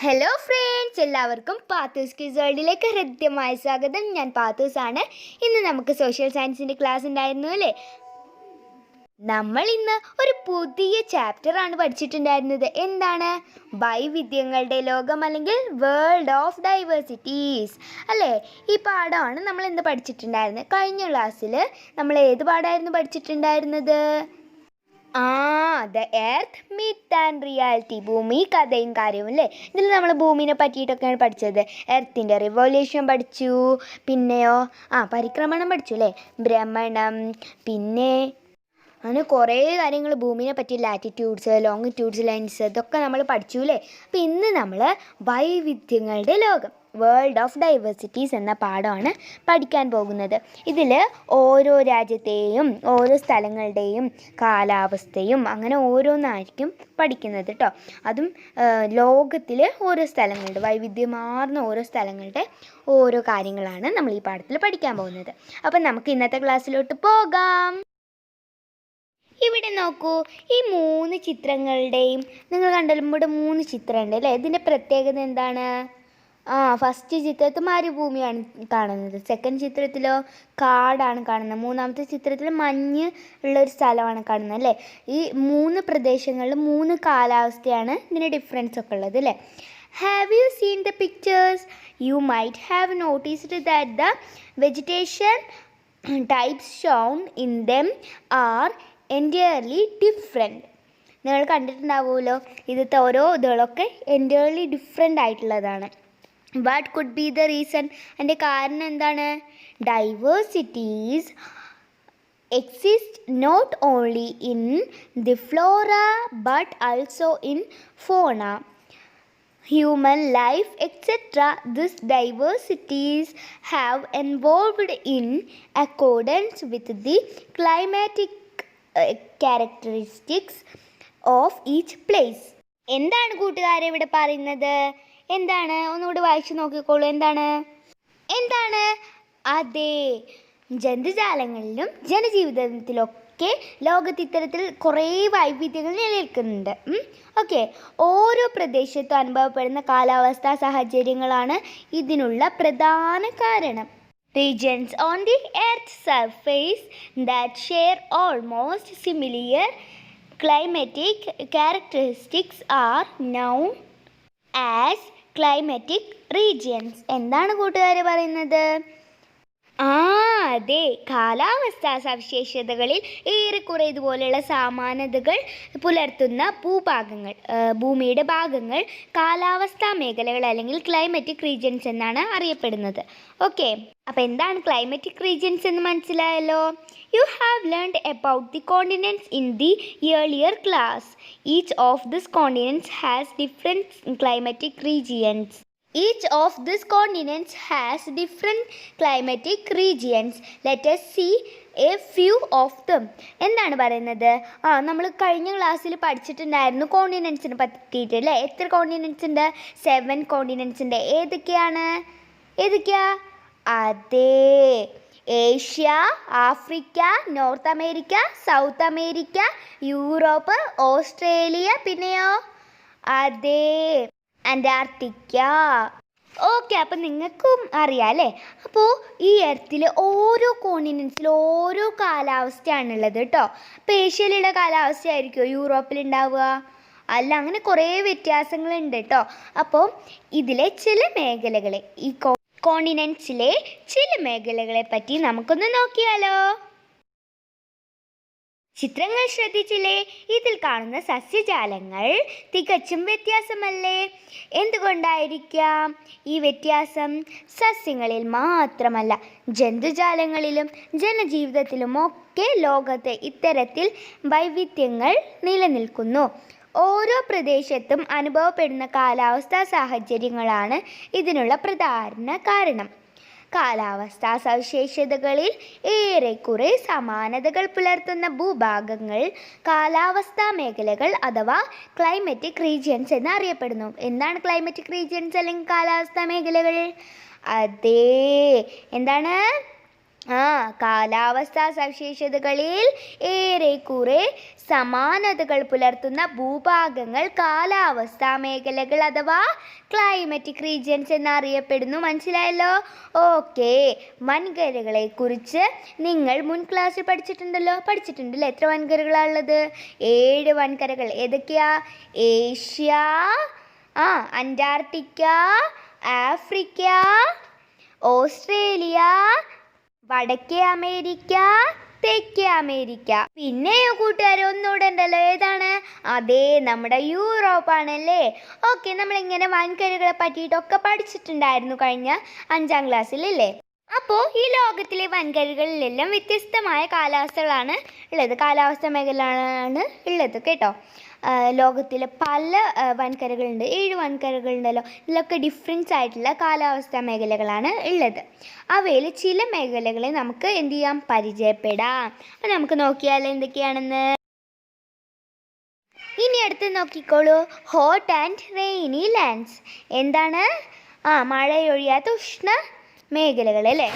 Hello friends, എല്ലാവർക്കും Pathu's quiz വേൾഡിലേക്ക് ഹൃദ്യമായ സ്വാഗതം. ഞാൻ പാത്തൂസാണ്. ഇന്ന് നമുക്ക് സോഷ്യൽ സയൻസിൻ്റെ ക്ലാസ് ഉണ്ടായിരുന്നു അല്ലേ? നമ്മൾ ഇന്ന് ഒരു പുതിയ ചാപ്റ്ററാണ് പഠിച്ചിട്ടുണ്ടായിരുന്നത്. എന്താണ്? വൈവിധ്യങ്ങളുടെ ലോകം അല്ലെങ്കിൽ വേൾഡ് ഓഫ് ഡൈവേഴ്സിറ്റീസ് അല്ലേ? ഈ പാഠമാണ് നമ്മൾ ഇന്ന് പഠിച്ചിട്ടുണ്ടായിരുന്നത്. കഴിഞ്ഞ ക്ലാസ്സിൽ നമ്മൾ ഏത് പാഠമായിരുന്നു പഠിച്ചിട്ടുണ്ടായിരുന്നത്? The earth myth and reality, ഭൂമി കഥയും കാര്യവും അല്ലേ? ഇതിൽ നമ്മൾ ഭൂമിനെ പറ്റിയിട്ടൊക്കെയാണ് പഠിച്ചത്. എർത്തിൻ്റെ റിവോല്യൂഷൻ പഠിച്ചു, പിന്നെയോ പരിക്രമണം പഠിച്ചു അല്ലേ? ഭ്രമണം, പിന്നെ അങ്ങനെ കുറേ കാര്യങ്ങൾ ഭൂമിനെ പറ്റി, ലാറ്റിറ്റ്യൂഡ്സ്, ലോങ്ങിറ്റ്യൂഡ്സ്, ലൈൻസ്, ഇതൊക്കെ നമ്മൾ പഠിച്ചു അല്ലേ? അപ്പോൾ ഇന്ന് നമ്മൾ വൈവിധ്യങ്ങളുടെ ലോകം, വേൾഡ് ഓഫ് ഡൈവേഴ്സിറ്റീസ് എന്ന പാഠമാണ് പഠിക്കാൻ പോകുന്നത്. ഇതിൽ ഓരോ രാജ്യത്തെയും ഓരോ സ്ഥലങ്ങളുടെയും കാലാവസ്ഥയും അങ്ങനെ ഓരോന്നായിരിക്കും പഠിക്കുന്നത് കേട്ടോ. അതും ലോകത്തിൽ ഓരോ സ്ഥലങ്ങളുടെ വൈവിധ്യമാർന്ന ഓരോ സ്ഥലങ്ങളുടെ ഓരോ കാര്യങ്ങളാണ് നമ്മൾ ഈ പാഠത്തിൽ പഠിക്കാൻ പോകുന്നത്. അപ്പം നമുക്ക് ഇന്നത്തെ ക്ലാസ്സിലോട്ട് പോകാം. ഇവിടെ നോക്കൂ, ഈ 3 ചിത്രങ്ങളുടെയും നിങ്ങൾ കണ്ടാലും ഇവിടെ 3 ചിത്രമുണ്ട് അല്ലേ? ഇതിൻ്റെ പ്രത്യേകത എന്താണ്? ഫസ്റ്റ് ചിത്രത്തിൽ മരുഭൂമിയാണ് കാണുന്നത്, സെക്കൻഡ് ചിത്രത്തിലോ കാടാണ് കാണുന്നത്, മൂന്നാമത്തെ ചിത്രത്തിൽ മഞ്ഞ് ഉള്ളൊരു സ്ഥലമാണ് കാണുന്നത് അല്ലേ? ഈ 3 പ്രദേശങ്ങളിലും 3 കാലാവസ്ഥയാണ് ഇതിന് ഡിഫറൻസ് ഒക്കെ ഉള്ളത് അല്ലേ? Have you seen the pictures? You might have noticed that the vegetation types shown in them are entirely different. നിങ്ങൾ കണ്ടിട്ടുണ്ടാവുമല്ലോ, ഇതിലത്തെ ഓരോ ഇതുകളൊക്കെ എൻറ്റയർലി ഡിഫറെൻ്റ് ആയിട്ടുള്ളതാണ്. What could be the reason? അതിൻ്റെ കാരണം എന്താണ്? Diversities exist not only in the flora but also in fauna, human life, etc. These diversities have evolved in accordance with the climatic characteristics of each place. എന്താണ് കൂട്ടുകാരെ ഇവിടെ പറയുന്നത്? എന്താണ്? ഒന്നുകൂടി വായിച്ചു നോക്കിക്കോളൂ. എന്താണ്? അതെ, ജന്തുജാലങ്ങളിലും ജനജീവിതത്തിലൊക്കെ ലോകത്ത് ഇത്തരത്തിൽ കുറേ വൈവിധ്യങ്ങൾ നിലനിൽക്കുന്നുണ്ട്. ഓക്കെ, ഓരോ പ്രദേശത്തും അനുഭവപ്പെടുന്ന കാലാവസ്ഥാ സാഹചര്യങ്ങളാണ് ഇതിനുള്ള പ്രധാന കാരണം. Regions on the Earth's surface that share almost similar climatic characteristics are known as climatic regions. എന്താണ് കൂട്ടുകാരെ പറയുന്നത്? അതെ, കാലാവസ്ഥാ സവിശേഷതകളിൽ ഏറെക്കുറെ ഇതുപോലെയുള്ള സമാനതകൾ പുലർത്തുന്ന ഭൂഭാഗങ്ങൾ, ഭൂമിയുടെ ഭാഗങ്ങൾ കാലാവസ്ഥാ മേഖലകൾ അല്ലെങ്കിൽ ക്ലൈമറ്റിക് റീജിയൻസ് എന്നാണ് അറിയപ്പെടുന്നത്. ഓക്കെ, അപ്പോൾ എന്താണ് ക്ലൈമറ്റിക് റീജിയൻസ് എന്ന് മനസ്സിലായല്ലോ. You have learned about the continents in the earlier class. Each of this continents has different climatic regions. Each of these continents has different climatic regions. Let us see a few of them. എന്താണ് പറയുന്നത്? നമ്മൾ കഴിഞ്ഞ ക്ലാസ്സിൽ പഠിച്ചിട്ടുണ്ടായിരുന്നു കോണ്ടിനെൻറ്റ്സിനെ പറ്റിയിട്ട് അല്ലേ? എത്ര continents ഉണ്ട്? 7 continents ഉണ്ട്. ഏതൊക്കെയാ? അതെ, Asia, Africa, north America, south America, Europe, Australia, പിന്നെയോ അതെ, അന്റാർട്ടിക്ക. ഓക്കെ, അപ്പം നിങ്ങൾക്കും അറിയാം അല്ലേ? അപ്പോൾ ഈ എർത്തിൽ ഓരോ കോണ്ടിനെൻറ്റ്സിലും ഓരോ കാലാവസ്ഥയാണുള്ളത് കേട്ടോ. അപ്പോൾ ഏഷ്യയിലുള്ള കാലാവസ്ഥ ആയിരിക്കുമോ യൂറോപ്പിലുണ്ടാവുക? അല്ല, അങ്ങനെ കുറേ വ്യത്യാസങ്ങളുണ്ട് കേട്ടോ. അപ്പോൾ ഇതിലെ ചില മേഖലകളെ, ഈ കോണ്ടിനെൻറ്റ്സിലെ ചില മേഖലകളെ പറ്റി നമുക്കൊന്ന് നോക്കിയാലോ. ചിത്രങ്ങൾ ശ്രദ്ധിച്ചില്ലേ? ഇതിൽ കാണുന്ന സസ്യജാലങ്ങൾ തികച്ചും വ്യത്യാസമല്ലേ? എന്തുകൊണ്ടായിരിക്കാം ഈ വ്യത്യാസം? സസ്യങ്ങളിൽ മാത്രമല്ല, ജന്തുജാലങ്ങളിലും ജനജീവിതത്തിലുമൊക്കെ ലോകത്ത് ഇത്തരത്തിൽ വൈവിധ്യങ്ങൾ നിലനിൽക്കുന്നു. ഓരോ പ്രദേശത്തും അനുഭവപ്പെടുന്ന കാലാവസ്ഥാ സാഹചര്യങ്ങളാണ് ഇതിനുള്ള പ്രധാന കാരണം. കാലാവസ്ഥാ സവിശേഷതകളിൽ ഏറെക്കുറെ സമാനതകൾ പുലർത്തുന്ന ഭൂഭാഗങ്ങൾ കാലാവസ്ഥാ മേഖലകൾ അഥവാ ക്ലൈമറ്റിക് റീജിയൻസ് എന്ന് അറിയപ്പെടുന്നു. എന്താണ് ക്ലൈമറ്റിക് റീജിയൻസ് അല്ലെങ്കിൽ കാലാവസ്ഥാ മേഖലകൾ? അതെ, എന്താണ്? കാലാവസ്ഥാ സവിശേഷതകളിൽ ഏറെക്കുറെ സമാനതകൾ പുലർത്തുന്ന ഭൂഭാഗങ്ങൾ കാലാവസ്ഥാ മേഖലകൾ അഥവാ ക്ലൈമറ്റിക് റീജിയൻസ് എന്നറിയപ്പെടുന്നു. മനസ്സിലായല്ലോ? ഓക്കെ, വൻകരകളെ കുറിച്ച് നിങ്ങൾ മുൻ ക്ലാസ്സിൽ പഠിച്ചിട്ടുണ്ടല്ലോ. എത്ര വൻകരകളാണുള്ളത്? 7 വൻകരകൾ. ഏതൊക്കെയാ? ഏഷ്യ, അന്റാർട്ടിക്ക, ആഫ്രിക്ക, ഓസ്ട്രേലിയ, വടക്കേ അമേരിക്ക, തെക്കേ അമേരിക്ക. പിന്നെയോ കൂട്ടുകാരെ ഒന്നുകൂടെ ഉണ്ടല്ലോ, ഏതാണ്? അതേ, നമ്മുടെ യൂറോപ്പാണല്ലേ. ഓക്കെ, നമ്മളിങ്ങനെ വൻകരകളെ പറ്റിയിട്ടൊക്കെ പഠിച്ചിട്ടുണ്ടായിരുന്നു കഴിഞ്ഞ 5ാം ക്ലാസ്സിലല്ലേ. അപ്പോൾ ഈ ലോകത്തിലെ വൻകരകളിലെല്ലാം വ്യത്യസ്തമായ കാലാവസ്ഥകളാണ് ഉള്ളത്, കാലാവസ്ഥ മേഖലയാണ് ഉള്ളത് കേട്ടോ. ലോകത്തിലെ പല വൻകരകളുണ്ട്, 7 വൻകരകളുണ്ടല്ലോ. ഇതിലൊക്കെ ഡിഫറൻസ് ആയിട്ടുള്ള കാലാവസ്ഥാ മേഖലകളാണ് ഉള്ളത്. അവയിൽ ചില മേഖലകളെ നമുക്ക് എന്ത് ചെയ്യാം? പരിചയപ്പെടാം. അപ്പം നമുക്ക് നോക്കിയാൽ എന്തൊക്കെയാണെന്ന്. ഇനി അടുത്ത് നോക്കിക്കോളൂ, ഹോട്ട് ആൻഡ് റെയിനി ലാൻഡ്സ്. എന്താണ്? മഴയൊഴിയാത്ത ഉഷ്ണ മേഖലകൾ അല്ലേ.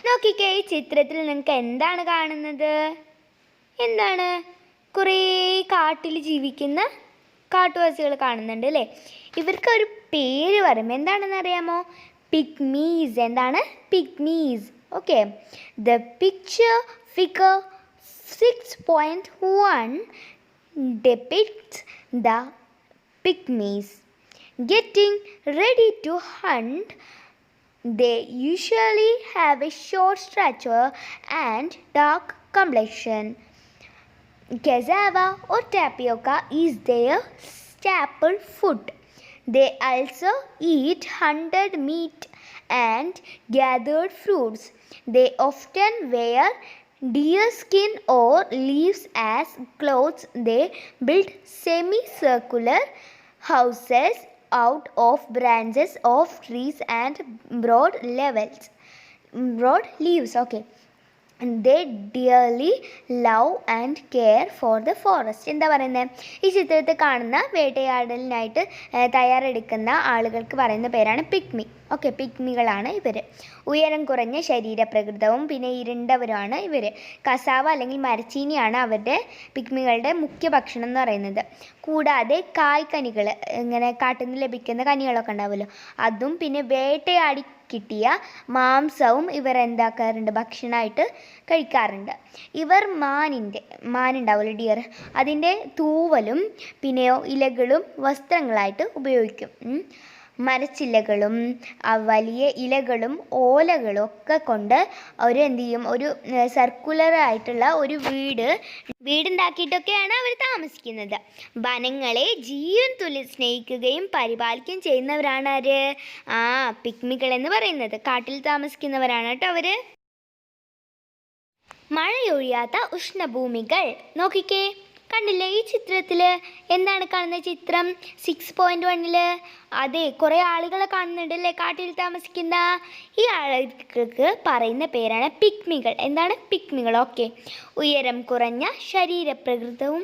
നോക്കിക്കേ, ഈ ചിത്രത്തിൽ നിങ്ങൾക്ക് എന്താണ് കാണുന്നത്? എന്താണ്? കുറേ കാട്ടിൽ ജീവിക്കുന്ന കാട്ടുവാസികൾ കാണുന്നുണ്ട് അല്ലേ. ഇവർക്ക് ഒരു പേര് പറയും, എന്താണെന്ന് അറിയാമോ? പിഗ്മീസ്. എന്താണ്? Pygmies. Okay, the picture figure 6.1 depicts the pygmies getting ready to hunt. They usually have a short stature and dark complexion. Cassava or tapioca is their staple food. They also eat hunted meat and gathered fruits. They often wear deer skin or leaves as clothes. They build semicircular houses out of branches of trees and broad leaves. Okay. They dearly love and care for the forest. എന്താ പറയുന്നത്? ഈ ചിത്രത്തിൽ കാണുന്ന വേട്ടയാടലിനായിട്ട് തയ്യാറെടുക്കുന്ന ആളുകൾക്ക് പറയുന്ന പേരാണ് pygmy. Okay, പിഗ്മികളാണ് ഇവർ. ഉയരം കുറഞ്ഞ ശരീരപ്രകൃതവും പിന്നെ ഇരുണ്ടവരുമാണ് ഇവർ. കസാവ അല്ലെങ്കിൽ മരച്ചീനിയാണ് അവരുടെ പിഗ്മികളുടെ മുഖ്യ ഭക്ഷണം എന്ന് പറയുന്നത്. കൂടാതെ കായ്കനികൾ, ഇങ്ങനെ കാട്ടിൽ നിന്ന് ലഭിക്കുന്ന കനികളൊക്കെ ഉണ്ടാവുമല്ലോ, അതും പിന്നെ വേട്ടയാടി കിട്ടിയ മാംസവും ഇവർ എന്താക്കാറുണ്ട്? ഭക്ഷണമായിട്ട് കഴിക്കാറുണ്ട്. ഇവർ മാനുണ്ടാവുമല്ലോ, ഡിയർ, അതിൻ്റെ തൂവലും പിന്നെയോ ഇലകളും വസ്ത്രങ്ങളായിട്ട് ഉപയോഗിക്കും. മരച്ചില്ലകളും വലിയ ഇലകളും ഓലകളും ഒക്കെ കൊണ്ട് അവർ എന്ത് ചെയ്യും? ഒരു സർക്കുലർ ആയിട്ടുള്ള ഒരു വീടുണ്ടാക്കിയിട്ടൊക്കെയാണ് അവർ താമസിക്കുന്നത്. വനങ്ങളെ ജീവൻ തുല്യം സ്നേഹിക്കുകയും പരിപാലിക്കുകയും ചെയ്യുന്നവരാണ് ആര്? പിഗ്മികൾ എന്ന് പറയുന്നത്. കാട്ടിൽ താമസിക്കുന്നവരാണ് കേട്ടോ അവർ. മഴയൊഴിയാത്ത ഉഷ്ണഭൂമികൾ. നോക്കിക്കേ, കണ്ടില്ലേ ഈ ചിത്രത്തിൽ? എന്താണ് കാണുന്ന ചിത്രം 6.1? അതെ, കുറേ ആളുകളെ കാണുന്നുണ്ടല്ലേ കാട്ടിൽ താമസിക്കുന്ന. ഈ ആളുകൾക്ക് പറയുന്ന പേരാണ് പിഗ്മികൾ. എന്താണ്? പിഗ്മികൾ. ഓക്കെ, ഉയരം കുറഞ്ഞ ശരീരപ്രകൃതവും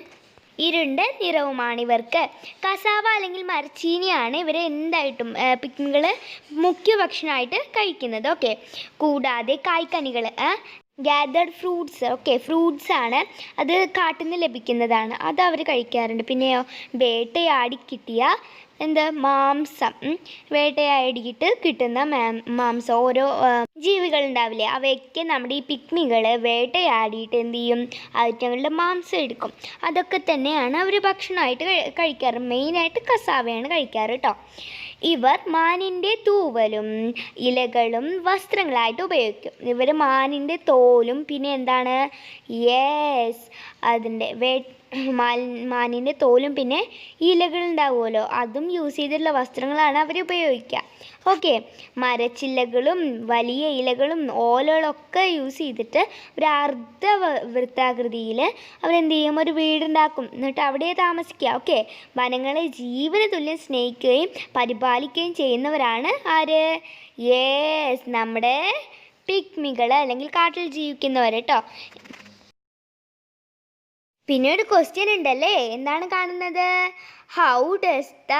ഇരുണ്ട നിറവുമാണിവർക്ക്. കസാവ അല്ലെങ്കിൽ മരച്ചീനിയാണ് ഇവർ എന്തായിട്ടും പിഗ്മികൾ മുഖ്യ ഭക്ഷണമായിട്ട് കഴിക്കുന്നത്. ഓക്കെ, കൂടാതെ കായ്കനികൾ, ഗാദർഡ് ഫ്രൂട്ട്സ്. ഓക്കെ, ഫ്രൂട്ട്സ് ആണ്, അത് കാട്ടിൽ നിന്ന് ലഭിക്കുന്നതാണ്, അത് അവർ കഴിക്കാറുണ്ട്. പിന്നെയോ വേട്ടയാടി കിട്ടിയ മാംസം, വേട്ടയാടിയിട്ട് കിട്ടുന്ന മാംസം, ഓരോ ജീവികൾ ഉണ്ടാവില്ലേ, അവയൊക്കെ നമ്മുടെ ഈ പിഗ്മികൾ വേട്ടയാടിയിട്ട് എന്ത് ചെയ്യും? അവറ്റങ്ങളുടെ മാംസം എടുക്കും. അതൊക്കെ തന്നെയാണ് അവർ ഭക്ഷണമായിട്ട് കഴിക്കാറ്. മെയിനായിട്ട് കസാവയാണ് കഴിക്കാറ് കേട്ടോ. ഇവർ മാനിൻ്റെ തൂവലും ഇലകളും വസ്ത്രങ്ങളായിട്ട് ഉപയോഗിക്കും. ഇവർ മാനിൻ്റെ തോലും പിന്നെ എന്താണ്? അതിൻ്റെ മാനിൻ്റെ തോലും പിന്നെ ഇലകൾ ഉണ്ടാവുമല്ലോ, അതും യൂസ് ചെയ്തിട്ടുള്ള വസ്ത്രങ്ങളാണ് അവർ ഉപയോഗിക്കുക. ഓക്കെ, മരച്ചില്ലകളും വലിയ ഇലകളും ഓലകളൊക്കെ യൂസ് ചെയ്തിട്ട് ഒരു വൃത്താകൃതിയിൽ അവരെന്ത് ചെയ്യും? ഒരു വീടുണ്ടാക്കും, എന്നിട്ട് അവിടെ താമസിക്കുക. ഓക്കെ, വനങ്ങളെ ജീവന് തുല്യം സ്നേഹിക്കുകയും പരിപാലിക്കുകയും ചെയ്യുന്നവരാണ് ആര്? നമ്മുടെ പിഗ്മികൾ അല്ലെങ്കിൽ കാട്ടിൽ ജീവിക്കുന്നവർ കേട്ടോ. പിന്നെ ഒരു ക്വസ്റ്റ്യൻ ഉണ്ടല്ലേ, എന്താണ് കാണുന്നത്? How does the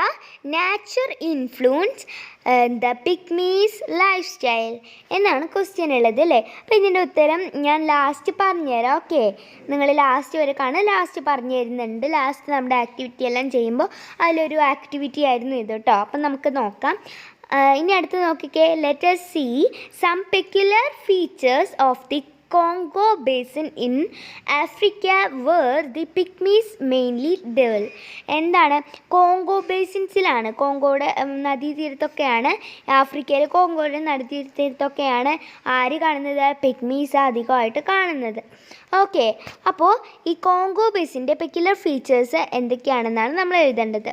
nature influence the pygmies life style എന്നാണ് ക്വസ്റ്റ്യൻ ഉള്ളത് അല്ലേ. അപ്പോൾ ഇതിൻ്റെ ഉത്തരം ഞാൻ ലാസ്റ്റ് പറഞ്ഞുതരാം. ഓക്കെ, നിങ്ങൾ ലാസ്റ്റ് വരെ കാണാൻ, ലാസ്റ്റ് പറഞ്ഞു തരുന്നുണ്ട്. ലാസ്റ്റ് നമ്മുടെ ആക്ടിവിറ്റി എല്ലാം ചെയ്യുമ്പോൾ അതിലൊരു ആക്ടിവിറ്റി ആയിരുന്നു ഇത് കേട്ടോ. അപ്പം നമുക്ക് നോക്കാം. ഇനി അടുത്ത് നോക്കിക്കേ. Let us see some peculiar features of the Congo Basin in Africa where the pygmies mainly dwell. എന്താണ്? കോങ്കോ ബേസിൻസിലാണ്, കോങ്കോയുടെ നദീതീരത്തൊക്കെയാണ്, ആഫ്രിക്കയിലെ കോങ്കോയുടെ നദീതീരത്തൊക്കെയാണ് ആര് കാണുന്നത്? പിഗ്മീസ് അധികമായിട്ട് കാണുന്നത്. ഓക്കെ, അപ്പോൾ ഈ കോങ്കോ ബേസിൻ്റെ പെക്യുലർ ഫീച്ചേഴ്സ് എന്തൊക്കെയാണെന്നാണ് നമ്മൾ എഴുതേണ്ടത്.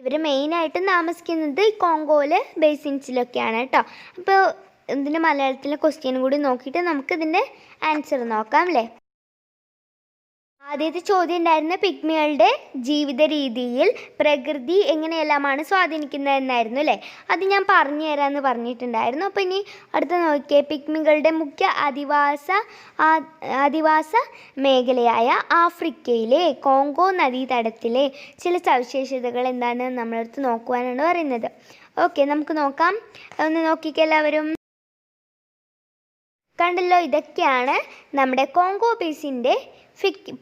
ഇവർ മെയിനായിട്ടും താമസിക്കുന്നത് ഈ കോങ്കോയിൽ ബേസിൻസിലൊക്കെയാണ് കേട്ടോ. അപ്പോൾ ഇതിൻ്റെ മലയാളത്തിലെ ക്വസ്റ്റ്യനും കൂടി നോക്കിയിട്ട് നമുക്കിതിൻ്റെ ആൻസർ നോക്കാം അല്ലേ. ആദ്യത്തെ ചോദ്യം ഉണ്ടായിരുന്ന പിഗ്മികളുടെ ജീവിത രീതിയിൽ പ്രകൃതി എങ്ങനെയെല്ലാമാണ് സ്വാധീനിക്കുന്നതെന്നായിരുന്നു അല്ലേ. അത് ഞാൻ പറഞ്ഞു തരാമെന്ന് പറഞ്ഞിട്ടുണ്ടായിരുന്നു. അപ്പോൾ ഇനി അടുത്ത നോക്കിയേ. പിഗ്മികളുടെ മുഖ്യ അധിവാസ മേഖലയായ ആഫ്രിക്കയിലെ കോങ്കോ നദീതടത്തിലെ ചില സവിശേഷതകൾ എന്താണെന്ന് നമ്മളടുത്ത് നോക്കുവാനാണ് പറയുന്നത്. ഓക്കെ, നമുക്ക് നോക്കാം. ഒന്ന് നോക്കിക്കേ എല്ലാവരും. കണ്ടല്ലോ, ഇതൊക്കെയാണ് നമ്മുടെ കോങ്കോ ബേസിൻ്റെ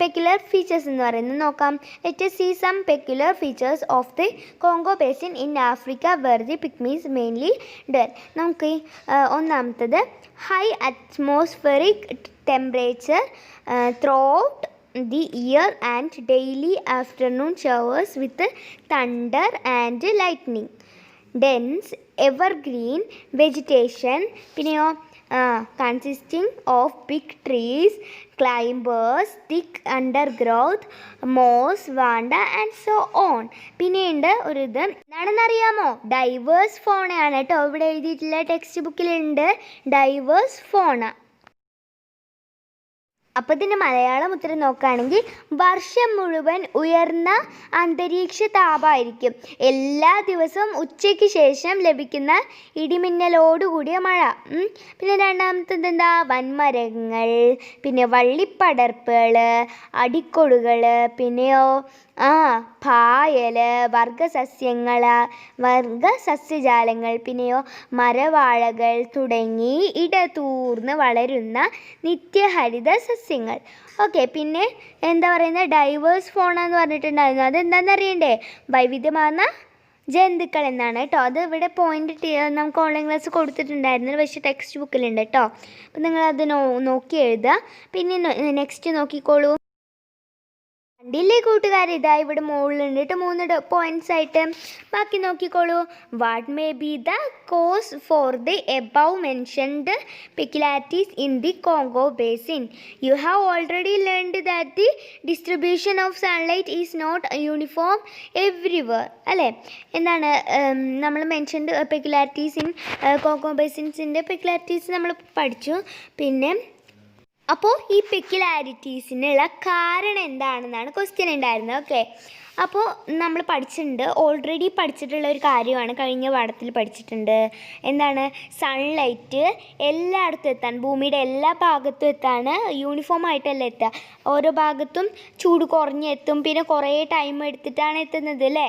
പെക്യുലർ ഫീച്ചേഴ്സ് എന്ന് പറയുന്നത്. നോക്കാം. Let us see some peculiar features of the Congo Basin in Africa where the pygmies mainly dwell. നമുക്ക് ഒന്നാമത്തത് high atmospheric temperature throughout the year and daily afternoon showers with thunder and lightning. Dense evergreen vegetation, പിന്നെയോ consisting of big trees, climbers, thick undergrowth, moss, vanda and so on. പിന്നെയുണ്ട് ഒരു ഇത് എന്താണെന്നറിയാമോ? Diverse ഫോണയാണ് കേട്ടോ. ഇവിടെ എഴുതിയിട്ടുള്ള text ബുക്കിലുണ്ട് diverse ഫോണ. അപ്പോൾ ഇതിൻ്റെ മലയാളം ഉത്തരം നോക്കുകയാണെങ്കിൽ വർഷം മുഴുവൻ ഉയർന്ന അന്തരീക്ഷ താപമായിരിക്കും. എല്ലാ ദിവസവും ഉച്ചയ്ക്ക് ശേഷം ലഭിക്കുന്ന ഇടിമിന്നലോടുകൂടിയ മഴ. പിന്നെ രണ്ടാമത്തത് എന്താ? വൻമരങ്ങൾ, പിന്നെ വള്ളിപ്പടർപ്പുകൾ, അടിക്കൊടുകൾ, പിന്നെയോ പായൽ, വർഗസസ്യജാലങ്ങൾ, പിന്നെയോ മരവാഴകൾ തുടങ്ങി ഇടതൂർന്ന് വളരുന്ന നിത്യഹരിത സസ്യങ്ങൾ. ഓക്കെ, പിന്നെ എന്താ പറയുന്നത്? ഡൈവേഴ്സ് ഫോണ എന്ന് പറഞ്ഞിട്ടുണ്ടായിരുന്നു. അതെന്താണെന്ന് അറിയണ്ടേ? വൈവിധ്യമാർന്ന ജന്തുക്കൾ എന്നാണ് കേട്ടോ. അത് ഇവിടെ പോയിന്റ് നമുക്ക് ഓൺലൈൻ ക്ലാസ് കൊടുത്തിട്ടുണ്ടായിരുന്നു, പക്ഷേ ടെക്സ്റ്റ് ബുക്കിലുണ്ട് കേട്ടോ. അപ്പം നിങ്ങളത് നോക്കി എഴുതുക. പിന്നെ നെക്സ്റ്റ് നോക്കിക്കോളൂ. കണ്ടില്ലേ കൂട്ടുകാർ, ഇതാ ഇവിടെ മുകളിലുണ്ട് കേട്ടോ 3 പോയിന്റ്സ് ആയിട്ട്. ബാക്കി നോക്കിക്കോളൂ. What may be the cause for the above mentioned peculiarities in the Congo basin? You have already learned that the distribution of sunlight is not uniform everywhere അല്ലേ. എന്താണ് നമ്മൾ മെൻഷൻഡ് പെക്യുലാരിറ്റീസ് ഇൻ കോങ്കോ ബേസിൻസിൻ്റെ peculiarities നമ്മൾ പഠിച്ചു. പിന്നെ അപ്പോൾ ഈ പെക്യുലാരിറ്റീസിനുള്ള കാരണം എന്താണെന്നാണ് ക്വസ്റ്റ്യൻ ഉണ്ടായിരുന്നത്. ഓക്കെ, അപ്പോൾ നമ്മൾ ഓൾറെഡി പഠിച്ചിട്ടുള്ള ഒരു കാര്യമാണ്, കഴിഞ്ഞ പാഠത്തിൽ പഠിച്ചിട്ടുണ്ട്. എന്താണ്? സൺലൈറ്റ് എല്ലായിടത്തും എത്താൻ, ഭൂമിയുടെ എല്ലാ ഭാഗത്തും എത്താൻ യൂണിഫോം ആയിട്ടല്ല എത്തുക. ഓരോ ഭാഗത്തും ചൂട് കുറഞ്ഞെത്തും, പിന്നെ കുറേ ടൈം എടുത്തിട്ടാണ് എത്തുന്നത് അല്ലേ.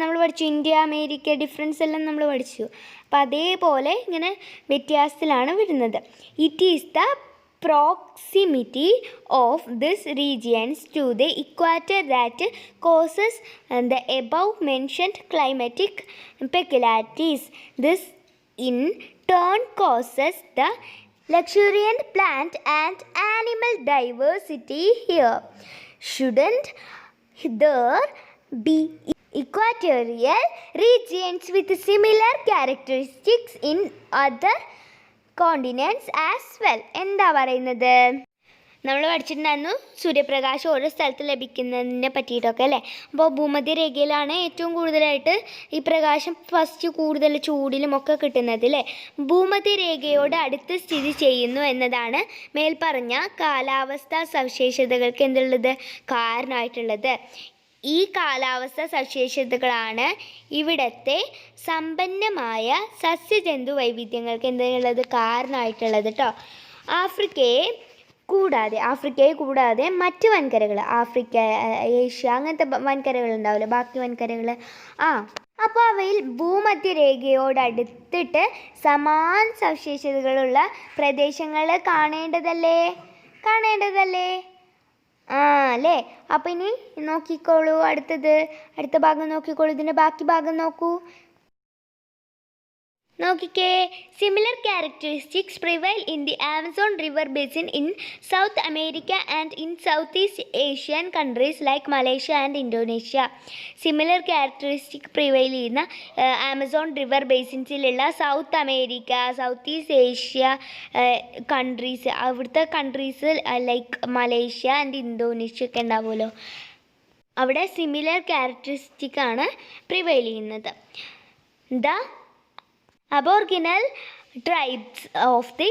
നമ്മൾ പഠിച്ചു ഇന്ത്യ അമേരിക്ക ഡിഫറൻസ് എല്ലാം നമ്മൾ പഠിച്ചു. അപ്പോൾ അതേപോലെ ഇങ്ങനെ വ്യത്യാസത്തിലാണ് വരുന്നത്. It is the proximity of these regions to the equator that causes the above mentioned climatic peculiarities. This in turn causes the luxuriant plant and animal diversity here. Shouldn't there be equatorial regions with similar characteristics in other continents as well? എന്താ പറയുന്നത്? നമ്മൾ പഠിച്ചിട്ടുണ്ടായിരുന്നു സൂര്യപ്രകാശം ഓരോ സ്ഥലത്ത് ലഭിക്കുന്നതിനെ പറ്റിയിട്ടൊക്കെ അല്ലേ. അപ്പോൾ ഭൂമധ്യരേഖയിലാണ് ഏറ്റവും കൂടുതലായിട്ട് ഈ പ്രകാശം ഫസ്റ്റ് കൂടുതൽ ചൂടിലുമൊക്കെ കിട്ടുന്നത് അല്ലേ. ഭൂമധ്യരേഖയോട് അടുത്ത് സ്ഥിതി ചെയ്യുന്നു എന്നതാണ് മേൽപ്പറഞ്ഞ കാലാവസ്ഥാ സവിശേഷതകൾക്ക് എന്തുള്ളത്? കാരണമായിട്ടുള്ളത്. ഈ കാലാവസ്ഥ സവിശേഷതകളാണ് ഇവിടുത്തെ സമ്പന്നമായ സസ്യജന്തു വൈവിധ്യങ്ങൾക്ക് എന്തുള്ളത്? കാരണമായിട്ടുള്ളത് കേട്ടോ. ആഫ്രിക്കയെ കൂടാതെ മറ്റ് വൻകരകൾ, ആഫ്രിക്ക, ഏഷ്യ, അങ്ങനത്തെ വൻകരകൾ ഉണ്ടാവില്ല, ബാക്കി വൻകരകൾ അപ്പോൾ അവയിൽ ഭൂമധ്യരേഖയോടടുത്തിട്ട് സമാന സവിശേഷതകളുള്ള പ്രദേശങ്ങൾ കാണേണ്ടതല്ലേ ആ അല്ലേ. അപ്പം ഇനി നോക്കിക്കോളൂ, അടുത്ത ഭാഗം നോക്കിക്കോളൂ, ഇതിൻ്റെ ബാക്കി ഭാഗം നോക്കൂ. നോക്കിക്കേ, similar characteristics prevail in the Amazon river basin in South America and in South East Asian countries like Malaysia and Indonesia. Similar characteristic prevail ചെയ്യുന്ന ആമസോൺ റിവർ ബേസിൻസിലുള്ള South America, South East Asia countries, അവിടുത്തെ countries like Malaysia and Indonesia ഒക്കെ ഉണ്ടാവുമല്ലോ, അവിടെ similar ക്യാരക്ടറിസ്റ്റിക്കാണ് prevail ചെയ്യുന്നത്. Aboriginal tribes of the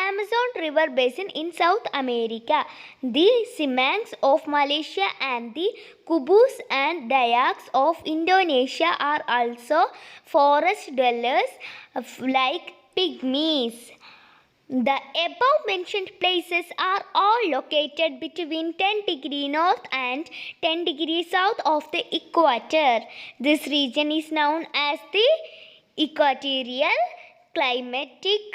Amazon River Basin in South America, the Semangs of Malaysia and the Kubus and Dayaks of Indonesia are also forest dwellers like pygmies. The above mentioned places are all located between 10 degrees north and 10 degrees south of the equator. This region is known as the equatorial climatic